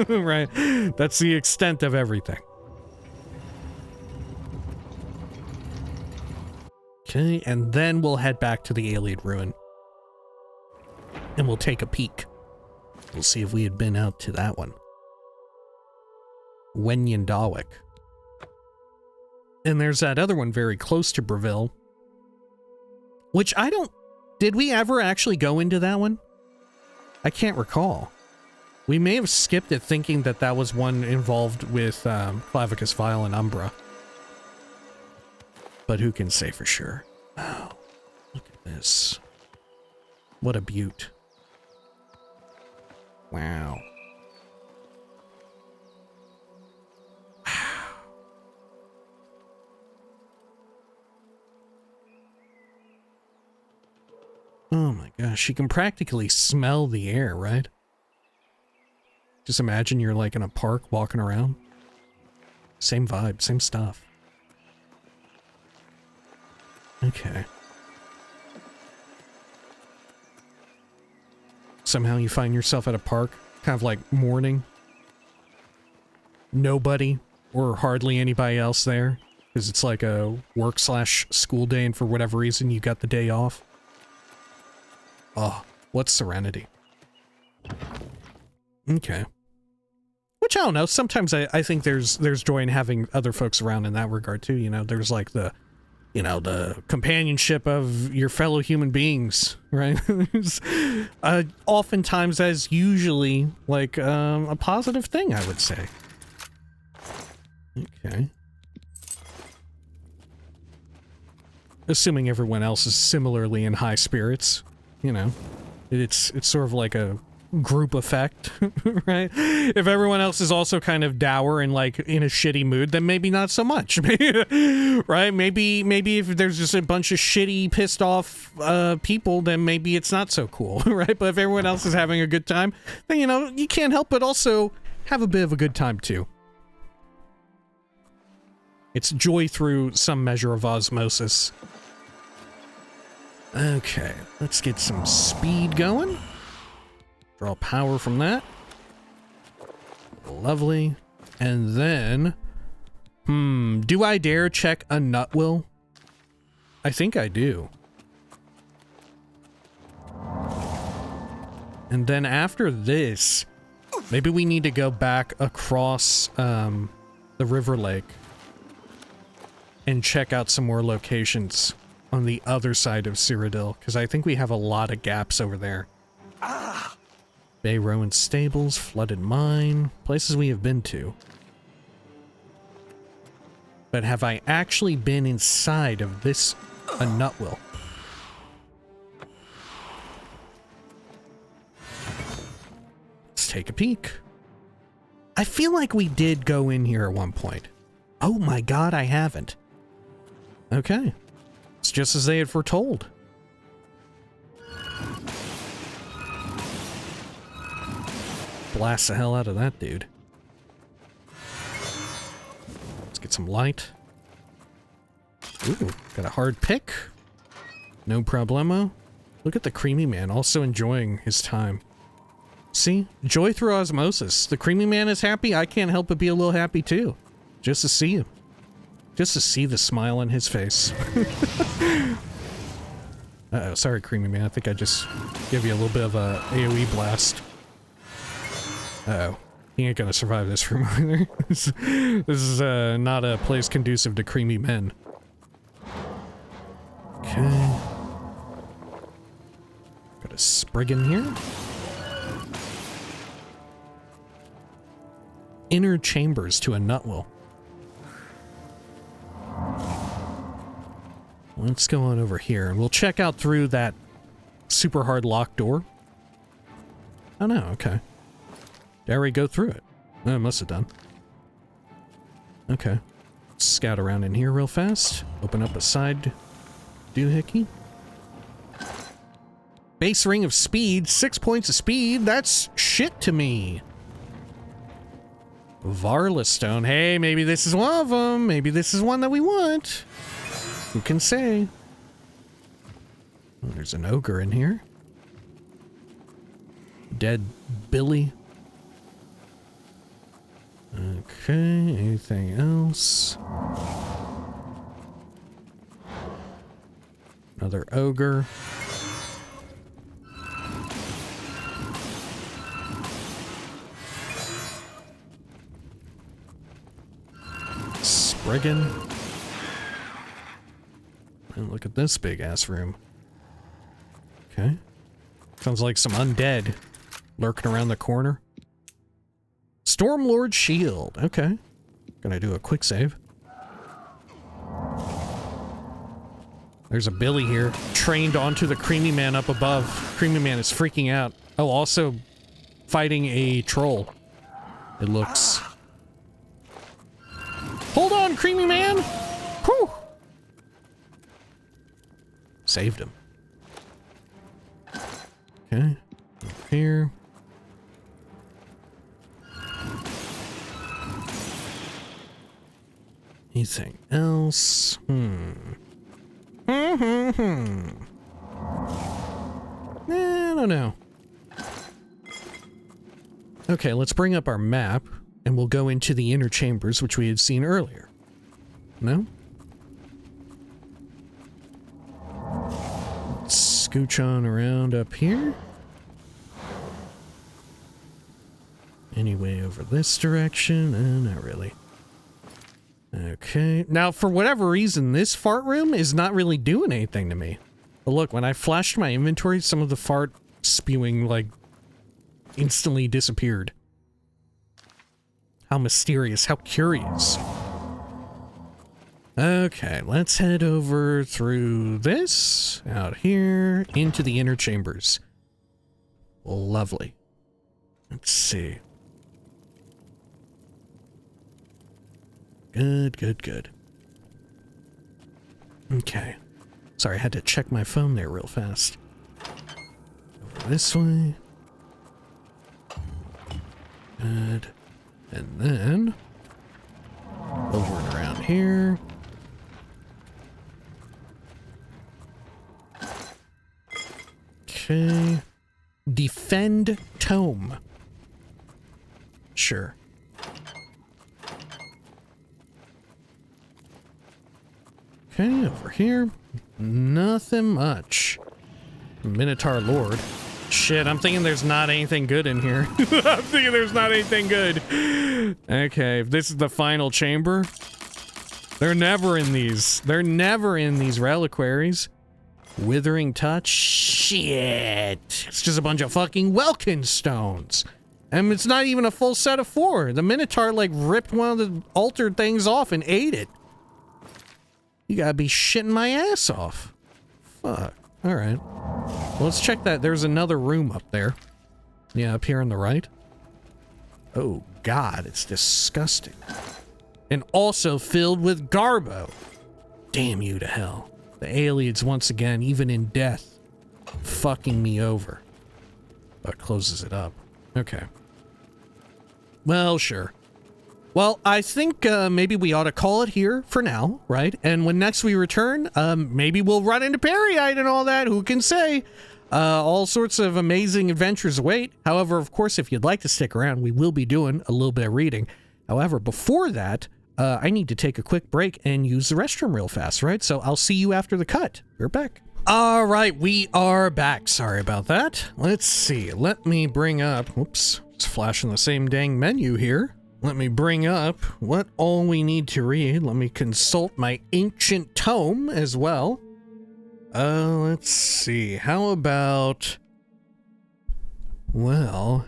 Right? That's the extent of everything. Okay, and then we'll head back to the ayleid ruin. And we'll take a peek. We'll see if we had been out to that one. Wenyandawik. And there's that other one very close to Breville. Which I don't... Did we ever actually go into that one? I can't recall. We may have skipped it thinking that that was one involved with Clavicus Vile and Umbra. But who can say for sure? Oh, look at this. What a beaut. Wow. Wow. Oh my gosh, you can practically smell the air, right? Just imagine you're like in a park walking around. Same vibe, same stuff. Okay. Somehow you find yourself at a park, kind of like mourning. Nobody or hardly anybody else there, because it's like a work/school day, and for whatever reason you got the day off. Oh, what serenity. Okay. Which, I don't know, sometimes I think there's joy in having other folks around in that regard too, you know, there's like the, you know, the companionship of your fellow human beings, right? Oftentimes that's usually like a positive thing, I would say. Okay. Assuming everyone else is similarly in high spirits, you know, it's sort of like a group effect, right? If everyone else is also kind of dour and like in a shitty mood, then maybe not so much, right? Maybe if there's just a bunch of shitty, pissed off people, then maybe it's not so cool, right? But if everyone else is having a good time, then, you know, you can't help but also have a bit of a good time too. It's joy through some measure of osmosis. Okay, let's get some speed going. Draw power from that. Lovely. And then... do I dare check a nutwill? I think I do. And then after this, maybe we need to go back across the river lake and check out some more locations on the other side of Cyrodiil, because I think we have a lot of gaps over there. Bay Rowan Stables, Flooded Mine, places we have been to. But have I actually been inside of this a nutwill? Let's take a peek. I feel like we did go in here at one point. Oh my god, I haven't. Okay. It's just as they had foretold. Blast the hell out of that dude. Let's get some light. Ooh, got a hard pick. No problemo. Look at the creamy man, also enjoying his time. See? Joy through osmosis. The creamy man is happy, I can't help but be a little happy too. Just to see him. Just to see the smile on his face. Uh-oh, sorry creamy man, I think I just gave you a little bit of a AoE blast. Uh-oh. He ain't gonna survive this room either. This is not a place conducive to creamy men. Okay. Got a Spriggan here. Inner chambers to a nutwill. Let's go on over here and we'll check out through that super hard locked door. Oh no, okay. Did I already go through it? Oh, I must have done. Okay. Scout around in here real fast. Open up a side doohickey. Base ring of speed, 6 points of speed. That's shit to me. Varla stone. Hey, maybe this is one of them. Maybe this is one that we want. Who can say? Oh, there's an ogre in here. Dead Billy. Okay, anything else? Another ogre. Spriggan. And look at this big ass room. Okay. Sounds like some undead lurking around the corner. Stormlord Shield. Okay. Gonna do a quick save. There's a Billy here, trained onto the Creamy Man up above. Creamy Man is freaking out. Oh, also fighting a troll. It looks. Hold on, Creamy Man! Whew! Saved him. Okay. Up here. Anything else? I don't know. Okay, let's bring up our map, and we'll go into the inner chambers, which we had seen earlier. No? Let's scooch on around up here. Anyway, over this direction? Not really. Okay. Now, for whatever reason, this fart room is not really doing anything to me. But look, when I flashed my inventory, some of the fart spewing, like, instantly disappeared. How mysterious, how curious. Okay, let's head over through this, out here, into the inner chambers. Lovely. Let's see. Good, good, good. Okay. Sorry, I had to check my phone there real fast. Over this way. Good. And then over and around here. Okay. Defend Tome. Sure. Okay, over here. Nothing much. Minotaur Lord. Shit, I'm thinking there's not anything good in here. I'm thinking there's not anything good. Okay, if this is the final chamber. They're never in these. They're never in these reliquaries. Withering Touch? Shit. It's just a bunch of fucking Welkin stones. And it's not even a full set of 4. The Minotaur, like, ripped one of the altar things off and ate it. You gotta be shitting my ass off. Fuck. Alright. Well, let's check that. There's another room up there. Yeah, up here on the right. Oh, God, it's disgusting. And also filled with garbo. Damn you to hell. The ayleids, once again, even in death, fucking me over. That closes it up. Okay. Well, sure. Well, I think maybe we ought to call it here for now, right? And when next we return, maybe we'll run into Periite and all that. Who can say? All sorts of amazing adventures await. However, of course, if you'd like to stick around, we will be doing a little bit of reading. However, before that, I need to take a quick break and use the restroom real fast, right? So I'll see you after the cut. We're back. All right, we are back. Sorry about that. Let's see. Let me bring up... Whoops. It's flashing the same dang menu here. Let me bring up what all we need to read. Let me consult my ancient tome as well. Let's see. How about... Well...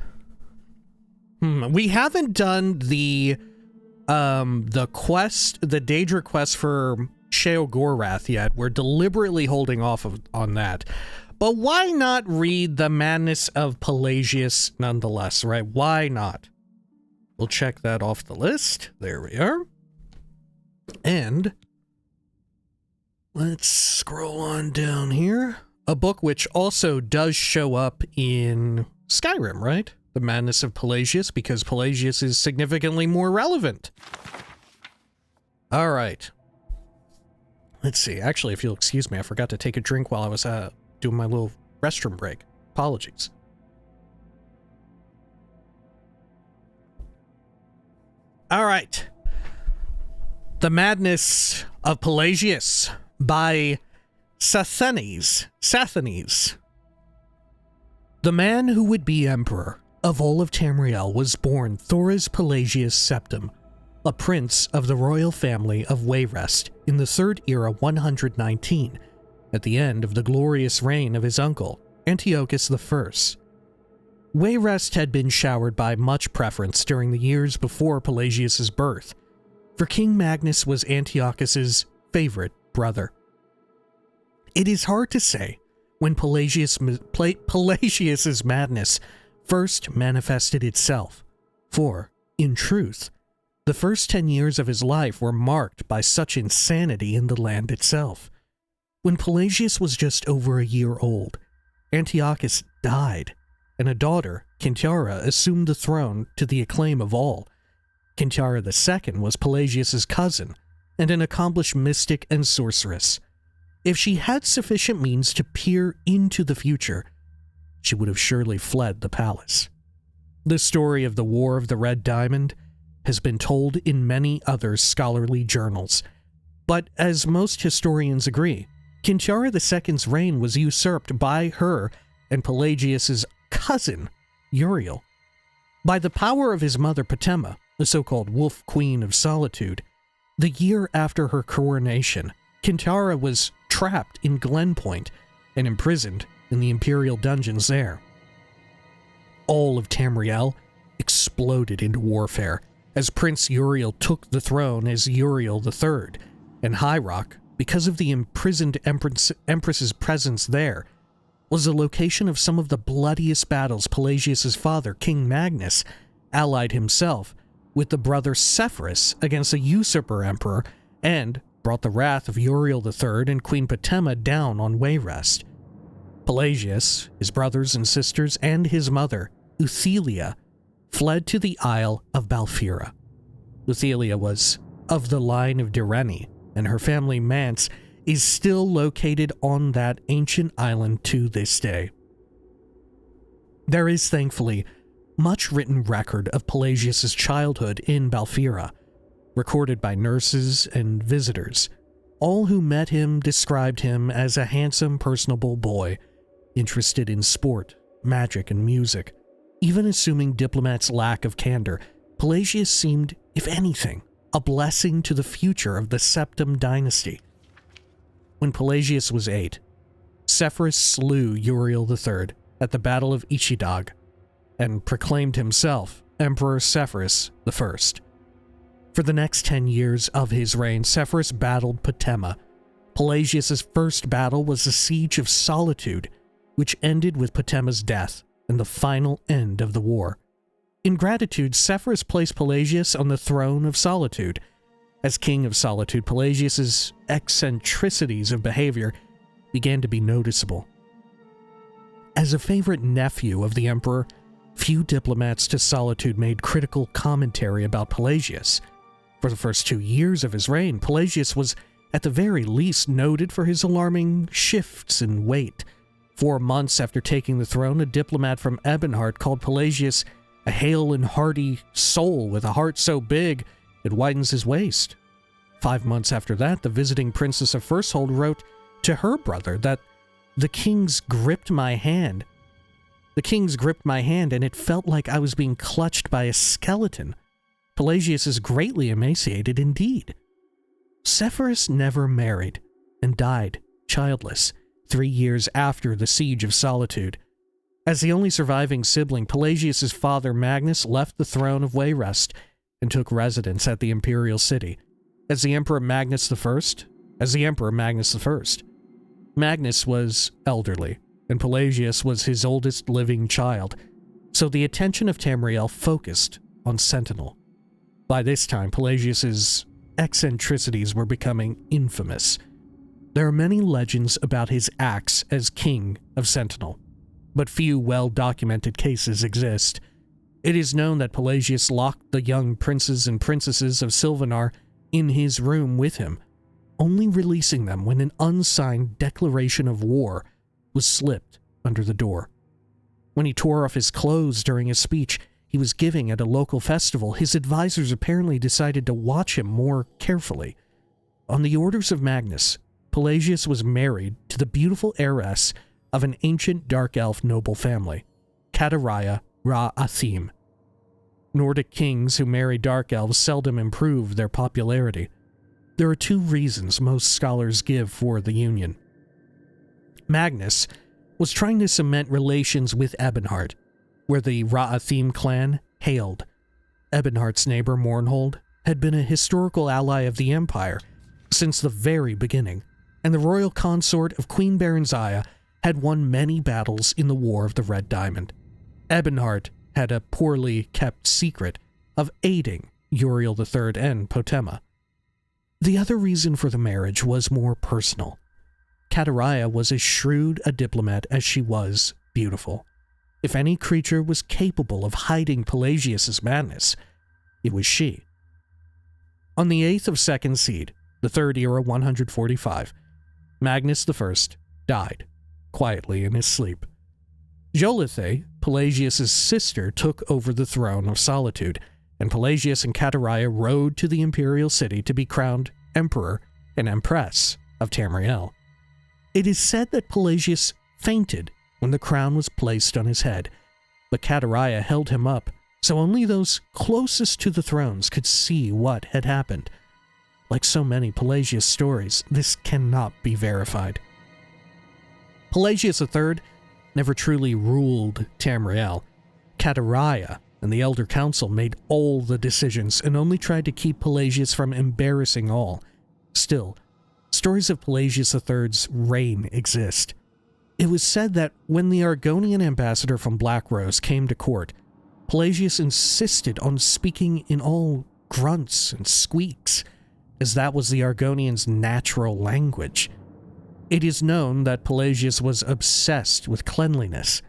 we haven't done the quest, the Daedra quest for Sheogorath yet. We're deliberately holding off on that. But why not read the Madness of Pelagius nonetheless, right? Why not? We'll check that off the list. There we are. And let's scroll on down here. A book which also does show up in Skyrim, right? The Madness of Pelagius, because Pelagius is significantly more relevant. All right. Let's see. Actually, if you'll excuse me, I forgot to take a drink while I was doing my little restroom break. Apologies. All right. The Madness of Pelagius by Sathanes. The man who would be emperor of all of Tamriel was born Thoris Pelagius Septim, a prince of the royal family of Wayrest in the Third Era 119, at the end of the glorious reign of his uncle, Antiochus I. Wayrest had been showered by much preference during the years before Pelagius's birth, for King Magnus was Antiochus's favorite brother. It is hard to say when Pelagius's madness first manifested itself, for, in truth, the first 10 years of his life were marked by such insanity in the land itself. When Pelagius was just over a year old, Antiochus died, and a daughter, Kintiara, assumed the throne to the acclaim of all. Kintiara II was Pelagius's cousin, and an accomplished mystic and sorceress. If she had sufficient means to peer into the future, she would have surely fled the palace. The story of the War of the Red Diamond has been told in many other scholarly journals, but as most historians agree, Kintiara II's reign was usurped by her and Pelagius's cousin, Uriel. By the power of his mother Potema, the so-called Wolf Queen of Solitude, the year after her coronation, Kintiara was trapped in Glenpoint and imprisoned in the imperial dungeons there. All of Tamriel exploded into warfare as Prince Uriel took the throne as Uriel III, and High Rock, because of the imprisoned Empress's presence there, was the location of some of the bloodiest battles Pelagius's father, King Magnus, allied himself with the brother Sepphoris against a usurper emperor and brought the wrath of Uriel III and Queen Potema down on Wayrest. Pelagius, his brothers and sisters, and his mother, Uthelia, fled to the Isle of Balfira. Uthelia was of the line of Direni, and her family manse is still located on that ancient island to this day. There is, thankfully, much written record of Pelagius's childhood in Balfira, recorded by nurses and visitors. All who met him described him as a handsome, personable boy, interested in sport, magic, and music. Even assuming diplomats' lack of candor, Pelagius seemed, if anything, a blessing to the future of the Septim dynasty. When Pelagius was 8, Sepphoris slew Uriel III at the Battle of Ichidag and proclaimed himself Emperor Sepphoris I. For the next 10 years of his reign, Sepphoris battled Potema. Pelagius's first battle was the Siege of Solitude, which ended with Potema's death and the final end of the war. In gratitude, Sepphoris placed Pelagius on the throne of Solitude. As King of Solitude, Pelagius's eccentricities of behavior began to be noticeable. As a favorite nephew of the emperor, few diplomats to Solitude made critical commentary about Pelagius. For the first 2 years of his reign, Pelagius was at the very least noted for his alarming shifts in weight. 4 months after taking the throne, a diplomat from Ebonheart called Pelagius a hale and hearty soul with a heart so big it widens his waist. 5 months after that, the visiting princess of Firsthold wrote to her brother that the king's gripped my hand. The king's gripped my hand, and it felt like I was being clutched by a skeleton. Pelagius is greatly emaciated indeed. Sepphoris never married and died childless 3 years after the Siege of Solitude. As the only surviving sibling, Pelagius's father Magnus left the throne of Wayrest and took residence at the imperial city as the Emperor Magnus I. Magnus was elderly, and Pelagius was his oldest living child, so the attention of Tamriel focused on Sentinel. By this time, Pelagius's eccentricities were becoming infamous. There are many legends about his acts as king of Sentinel, but few well-documented cases exist. It is known that Pelagius locked the young princes and princesses of Sylvanar in his room with him, only releasing them when an unsigned declaration of war was slipped under the door. When he tore off his clothes during a speech he was giving at a local festival, his advisors apparently decided to watch him more carefully. On the orders of Magnus, Pelagius was married to the beautiful heiress of an ancient dark elf noble family, Kataraya Ra-Athim. Nordic kings who marry dark elves seldom improve their popularity. There are 2 reasons most scholars give for the union. Magnus was trying to cement relations with Ebonheart, where the Ra-Athim clan hailed. Ebonheart's neighbor Mournhold had been a historical ally of the Empire since the very beginning, and the royal consort of Queen Baranziah had won many battles in the War of the Red Diamond. Ebonheart had a poorly kept secret of aiding Uriel III and Potema. The other reason for the marriage was more personal. Kataraya was as shrewd a diplomat as she was beautiful. If any creature was capable of hiding Pelagius's madness, it was she. On the 8th of Second Seed, the Third Era 145, Magnus I died, quietly in his sleep. Jolithe, Pelagius' sister, took over the throne of Solitude, and Pelagius and Catariah rode to the imperial city to be crowned emperor and empress of Tamriel. It is said that Pelagius fainted when the crown was placed on his head, but Catariah held him up so only those closest to the thrones could see what had happened. Like so many Pelagius stories, this cannot be verified. Pelagius III never truly ruled Tamriel. Catariah and the Elder Council made all the decisions and only tried to keep Pelagius from embarrassing all. Still, stories of Pelagius III's reign exist. It was said that when the Argonian ambassador from Blackrose came to court, Pelagius insisted on speaking in all grunts and squeaks, as that was the Argonians' natural language. It is known that Pelagius was obsessed with cleanliness,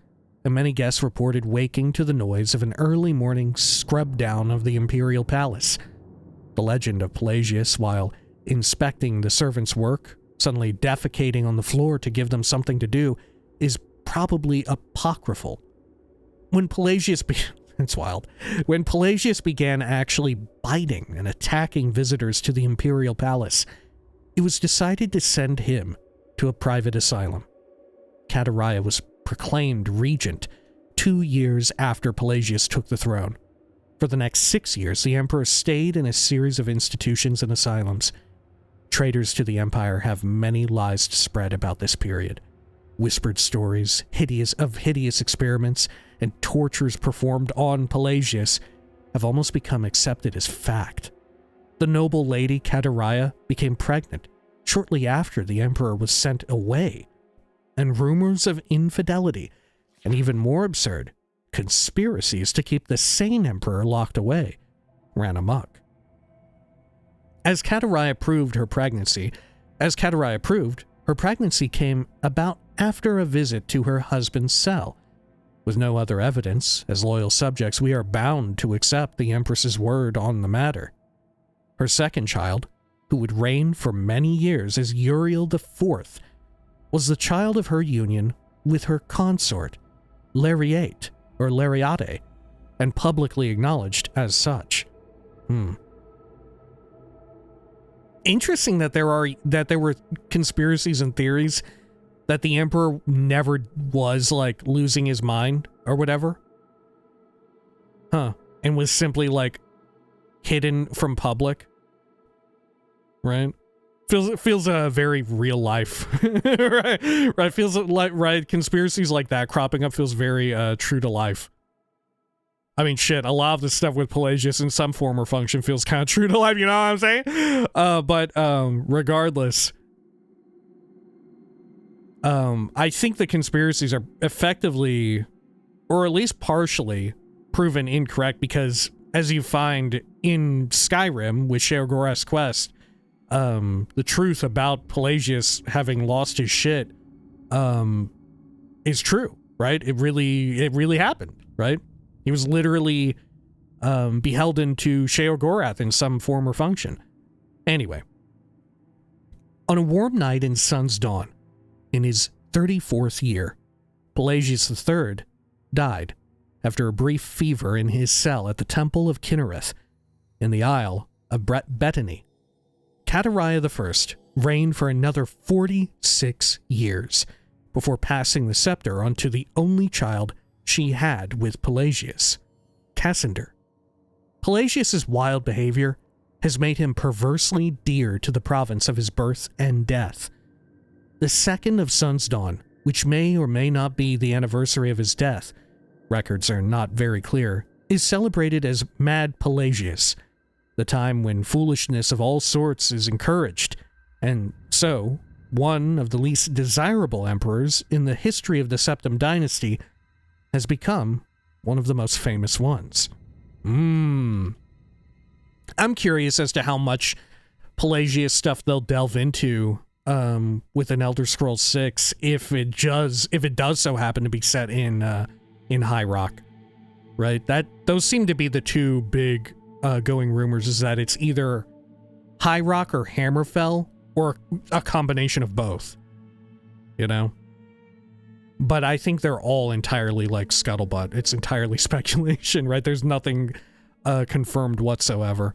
and many guests reported waking to the noise of an early morning scrub down of the imperial palace. The legend of Pelagius, while inspecting the servants' work, suddenly defecating on the floor to give them something to do, is probably apocryphal. When Pelagius it's wild. When Pelagius began actually biting and attacking visitors to the imperial palace, it was decided to send him to a private asylum. Catariah was proclaimed regent 2 years after Pelagius took the throne. For the next 6 years, the emperor stayed in a series of institutions and asylums. Traitors to the empire have many lies to spread about this period. Whispered stories, hideous experiments, and tortures performed on Pelagius have almost become accepted as fact. The noble lady Catariah became pregnant shortly after the emperor was sent away, and rumors of infidelity, and even more absurd, conspiracies to keep the sane emperor locked away, ran amok. As Catariah proved, her pregnancy came about after a visit to her husband's cell. With no other evidence, as loyal subjects, we are bound to accept the Empress's word on the matter. Her second child, who would reign for many years as Uriel IV, was the child of her union with her consort, Lariate, or Lariate, and publicly acknowledged as such. Interesting that there were conspiracies and theories that the emperor never was, like, losing his mind or whatever. And was simply, like, hidden from public. Right? Feels very real life. right? Feels like, right, conspiracies like that cropping up feels very true to life. I mean, shit, a lot of the stuff with Pelagius in some form or function feels kind of true to life, you know what I'm saying? But regardless, I think the conspiracies are effectively, or at least partially, proven incorrect because, as you find in Skyrim with Sheogorath's quest, the truth about Pelagius having lost his shit is true, right? It really happened, right? He was literally beholden to Sheogorath in some form or function. Anyway, on a warm night in Sun's Dawn, in his 34th year, Pelagius III died after a brief fever in his cell at the Temple of Kinnereth in the Isle of Bethany. Catariah I reigned for another 46 years before passing the scepter on to the only child she had with Pelagius, Cassander. Pelagius's wild behavior has made him perversely dear to the province of his birth and death. The 2nd of Sun's Dawn, which may or may not be the anniversary of his death, records are not very clear, is celebrated as Mad Pelagius, the time when foolishness of all sorts is encouraged, and so, one of the least desirable emperors in the history of the Septim dynasty has become one of the most famous ones. I'm curious as to how much Pelagius stuff they'll delve into with an Elder Scrolls 6 if it does so happen to be set in High Rock, right? Those seem to be the two big going rumors, is that it's either High Rock or Hammerfell, or a combination of both, you know? But I think they're all entirely, like, scuttlebutt. It's entirely speculation, right? There's nothing confirmed whatsoever.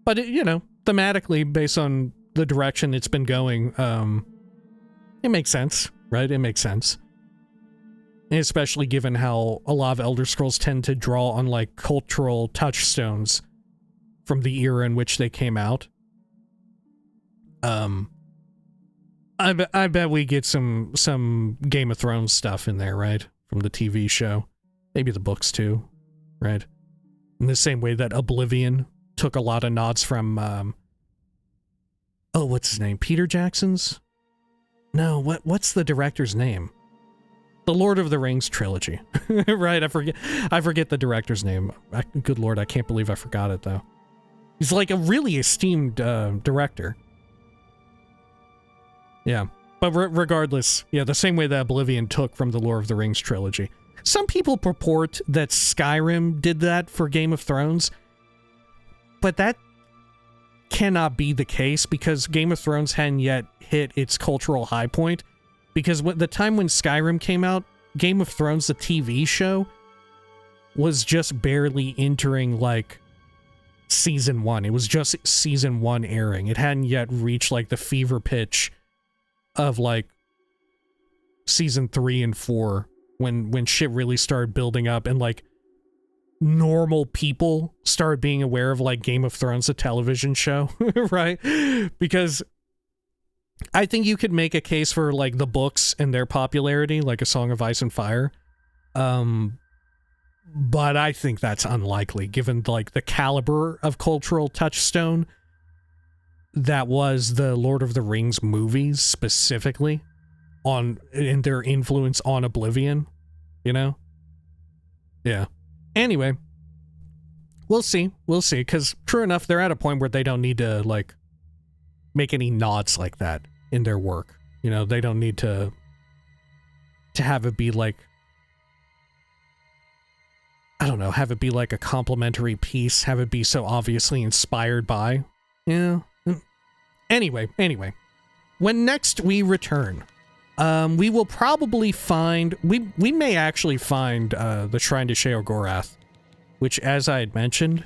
But, you know, thematically, based on the direction it's been going, it makes sense, right? It makes sense. And especially given how a lot of Elder Scrolls tend to draw on, like, cultural touchstones from the era in which they came out. I bet we get some Game of Thrones stuff in there, right? From the TV show. Maybe the books too, right? In the same way that Oblivion took a lot of nods from, oh, what's his name? Peter Jackson's? No, what's the director's name? The Lord of the Rings trilogy, right? I forget the director's name. Good Lord, I can't believe I forgot it, though. He's like a really esteemed director. Yeah, but regardless, yeah, the same way that Oblivion took from the Lord of the Rings trilogy. Some people purport that Skyrim did that for Game of Thrones, but that cannot be the case because Game of Thrones hadn't yet hit its cultural high point. Because the time when Skyrim came out, Game of Thrones, the TV show, was just barely entering, like, season 1. It was just season 1 airing. It hadn't yet reached, like, the fever pitch of, like, season 3 and 4 when shit really started building up and, like, normal people started being aware of, like, Game of Thrones, the television show, right? Because I think you could make a case for, like, the books and their popularity, like A Song of Ice and Fire. But I think that's unlikely, given, like, the caliber of cultural touchstone that was the Lord of the Rings movies, specifically, in their influence on Oblivion, you know? Yeah. Anyway, we'll see, because true enough, they're at a point where they don't need to, like, make any nods like that in their work. You know, they don't need to have it be like, I don't know, have it be like a complimentary piece, have it be so obviously inspired by. Yeah. Anyway, when next we return, we will probably find, we may actually find the Shrine to Sheogorath, which, as I had mentioned,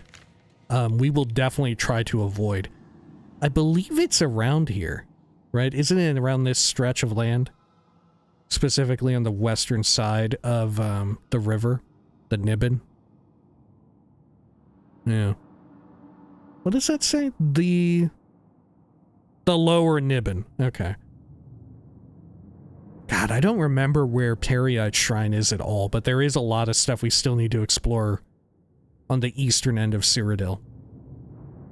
we will definitely try to avoid. I believe it's around here, right? Isn't it around this stretch of land? Specifically on the western side of the river, the Niben. Yeah. What does that say? The lower Niben. Okay. God, I don't remember where Peryite Shrine is at all, but there is a lot of stuff we still need to explore on the eastern end of Cyrodiil.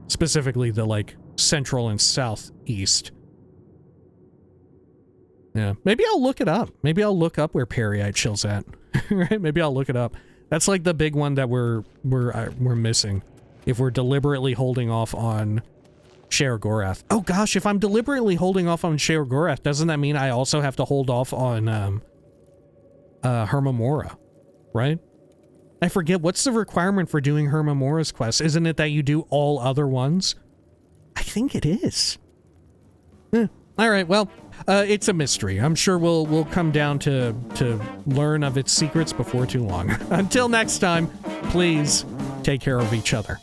Specifically the, like, central and southeast. Yeah, maybe I'll look it up. Maybe I'll look up where Peryite chills at. Right? Maybe I'll look it up. That's like the big one that we're missing. If we're deliberately holding off on Sheogorath. Oh gosh, if I'm deliberately holding off on Sheogorath, doesn't that mean I also have to hold off on Hermamora, right? I forget, what's the requirement for doing Hermamora's quest? Isn't it that you do all other ones? I think it is. Alright, well, it's a mystery. I'm sure we'll come down to learn of its secrets before too long. Until next time, please take care of each other.